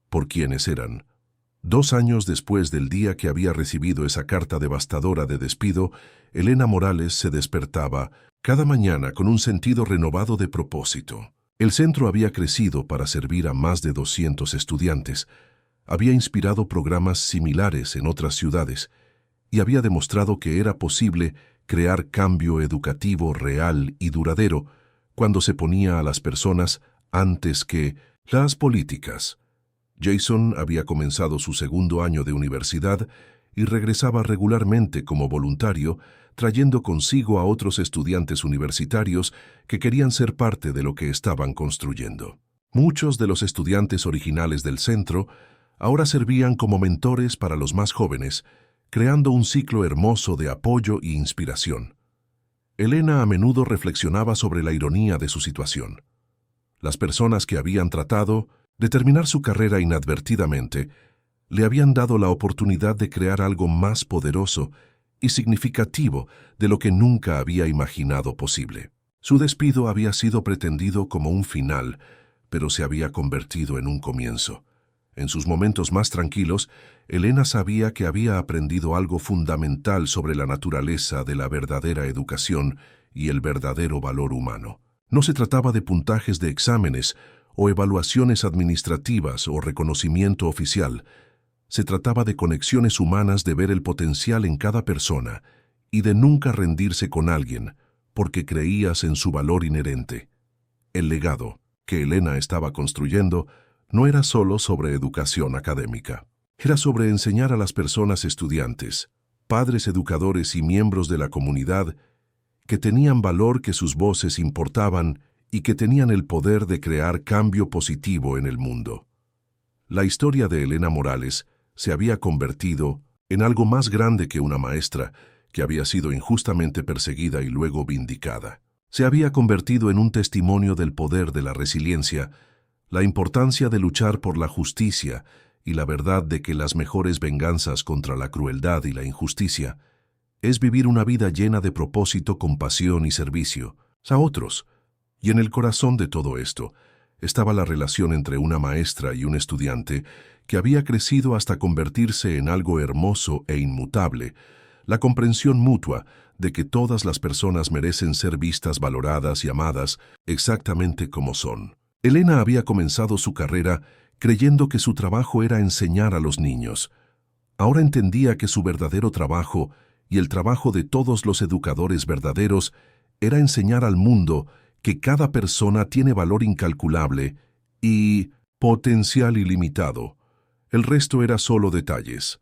por quienes eran. 2 años después del día que había recibido esa carta devastadora de despido, Elena Morales se despertaba cada mañana con un sentido renovado de propósito. El centro había crecido para servir a más de 200 estudiantes, había inspirado programas similares en otras ciudades y había demostrado que era posible crear cambio educativo real y duradero cuando se ponía a las personas antes que las políticas. Jason había comenzado su 2º año de universidad y regresaba regularmente como voluntario, trayendo consigo a otros estudiantes universitarios que querían ser parte de lo que estaban construyendo. Muchos de los estudiantes originales del centro ahora servían como mentores para los más jóvenes, creando un ciclo hermoso de apoyo e inspiración. Elena a menudo reflexionaba sobre la ironía de su situación. Las personas que habían tratado de terminar su carrera inadvertidamente le habían dado la oportunidad de crear algo más poderoso y significativo de lo que nunca había imaginado posible. Su despido había sido pretendido como un final, pero se había convertido en un comienzo. En sus momentos más tranquilos, Elena sabía que había aprendido algo fundamental sobre la naturaleza de la verdadera educación y el verdadero valor humano. No se trataba de puntajes de exámenes o evaluaciones administrativas o reconocimiento oficial. Se trataba de conexiones humanas, de ver el potencial en cada persona y de nunca rendirse con alguien porque creías en su valor inherente. El legado que Elena estaba construyendo no era solo sobre educación académica. Era sobre enseñar a las personas estudiantes, padres educadores y miembros de la comunidad que tenían valor, que sus voces importaban y que tenían el poder de crear cambio positivo en el mundo. La historia de Elena Morales se había convertido en algo más grande que una maestra que había sido injustamente perseguida y luego vindicada. Se había convertido en un testimonio del poder de la resiliencia, la importancia de luchar por la justicia y la verdad de que las mejores venganzas contra la crueldad y la injusticia es vivir una vida llena de propósito, compasión y servicio a otros. Y en el corazón de todo esto estaba la relación entre una maestra y un estudiante que había crecido hasta convertirse en algo hermoso e inmutable, la comprensión mutua de que todas las personas merecen ser vistas, valoradas y amadas exactamente como son. Elena había comenzado su carrera creyendo que su trabajo era enseñar a los niños. Ahora entendía que su verdadero trabajo y el trabajo de todos los educadores verdaderos era enseñar al mundo que cada persona tiene valor incalculable y potencial ilimitado. El resto era solo detalles.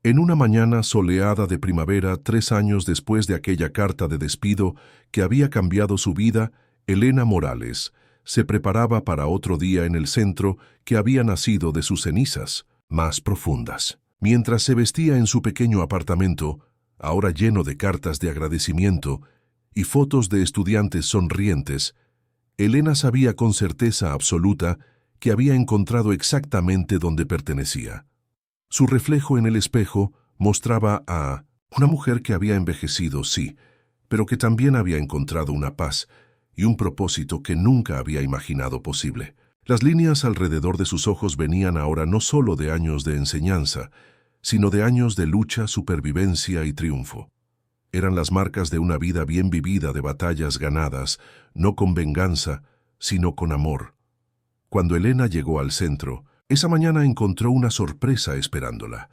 En una mañana soleada de primavera, 3 años después de aquella carta de despido que había cambiado su vida, Elena Morales se preparaba para otro día en el centro que había nacido de sus cenizas más profundas. Mientras se vestía en su pequeño apartamento, ahora lleno de cartas de agradecimiento y fotos de estudiantes sonrientes, Elena sabía con certeza absoluta que había encontrado exactamente donde pertenecía. Su reflejo en el espejo mostraba a una mujer que había envejecido, sí, pero que también había encontrado una paz y un propósito que nunca había imaginado posible. Las líneas alrededor de sus ojos venían ahora no solo de años de enseñanza, sino de años de lucha, supervivencia y triunfo. Eran las marcas de una vida bien vivida, de batallas ganadas, no con venganza, sino con amor. Cuando Elena llegó al centro, esa mañana encontró una sorpresa esperándola.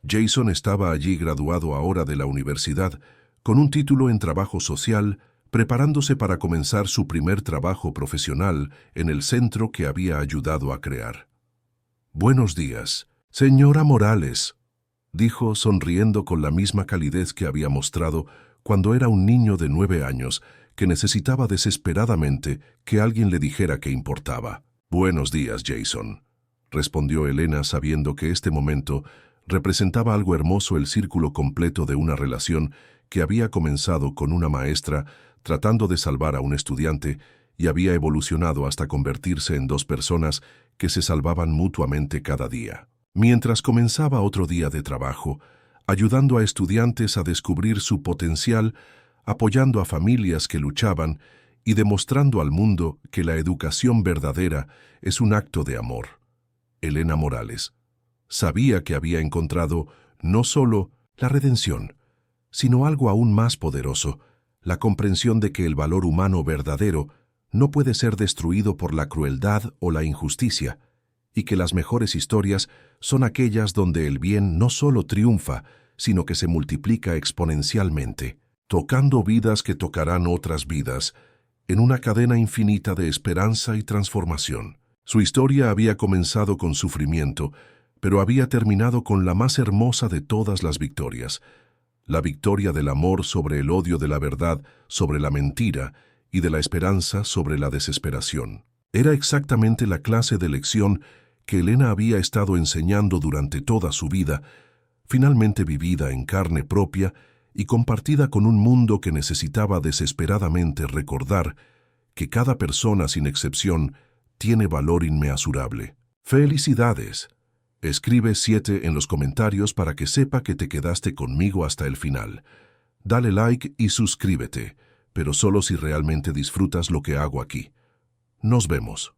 Jason estaba allí, graduado ahora de la universidad, con un título en trabajo social, preparándose para comenzar su primer trabajo profesional en el centro que había ayudado a crear. «Buenos días, señora Morales», dijo sonriendo con la misma calidez que había mostrado cuando era un niño de 9 años que necesitaba desesperadamente que alguien le dijera que importaba. «Buenos días, Jason», respondió Elena, sabiendo que este momento representaba algo hermoso, el círculo completo de una relación que había comenzado con una maestra tratando de salvar a un estudiante y había evolucionado hasta convertirse en 2 personas que se salvaban mutuamente cada día. Mientras comenzaba otro día de trabajo, ayudando a estudiantes a descubrir su potencial, apoyando a familias que luchaban y demostrando al mundo que la educación verdadera es un acto de amor. Elena Morales sabía que había encontrado no solo la redención, sino algo aún más poderoso, la comprensión de que el valor humano verdadero no puede ser destruido por la crueldad o la injusticia, y que las mejores historias son aquellas donde el bien no solo triunfa, sino que se multiplica exponencialmente, tocando vidas que tocarán otras vidas, en una cadena infinita de esperanza y transformación. Su historia había comenzado con sufrimiento, pero había terminado con la más hermosa de todas las victorias, la victoria del amor sobre el odio, de la verdad sobre la mentira y de la esperanza sobre la desesperación. Era exactamente la clase de lección que Elena había estado enseñando durante toda su vida, finalmente vivida en carne propia y compartida con un mundo que necesitaba desesperadamente recordar que cada persona, sin excepción, tiene valor inmeasurable. ¡Felicidades! Escribe 7 en los comentarios para que sepa que te quedaste conmigo hasta el final. Dale like y suscríbete, pero solo si realmente disfrutas lo que hago aquí. Nos vemos.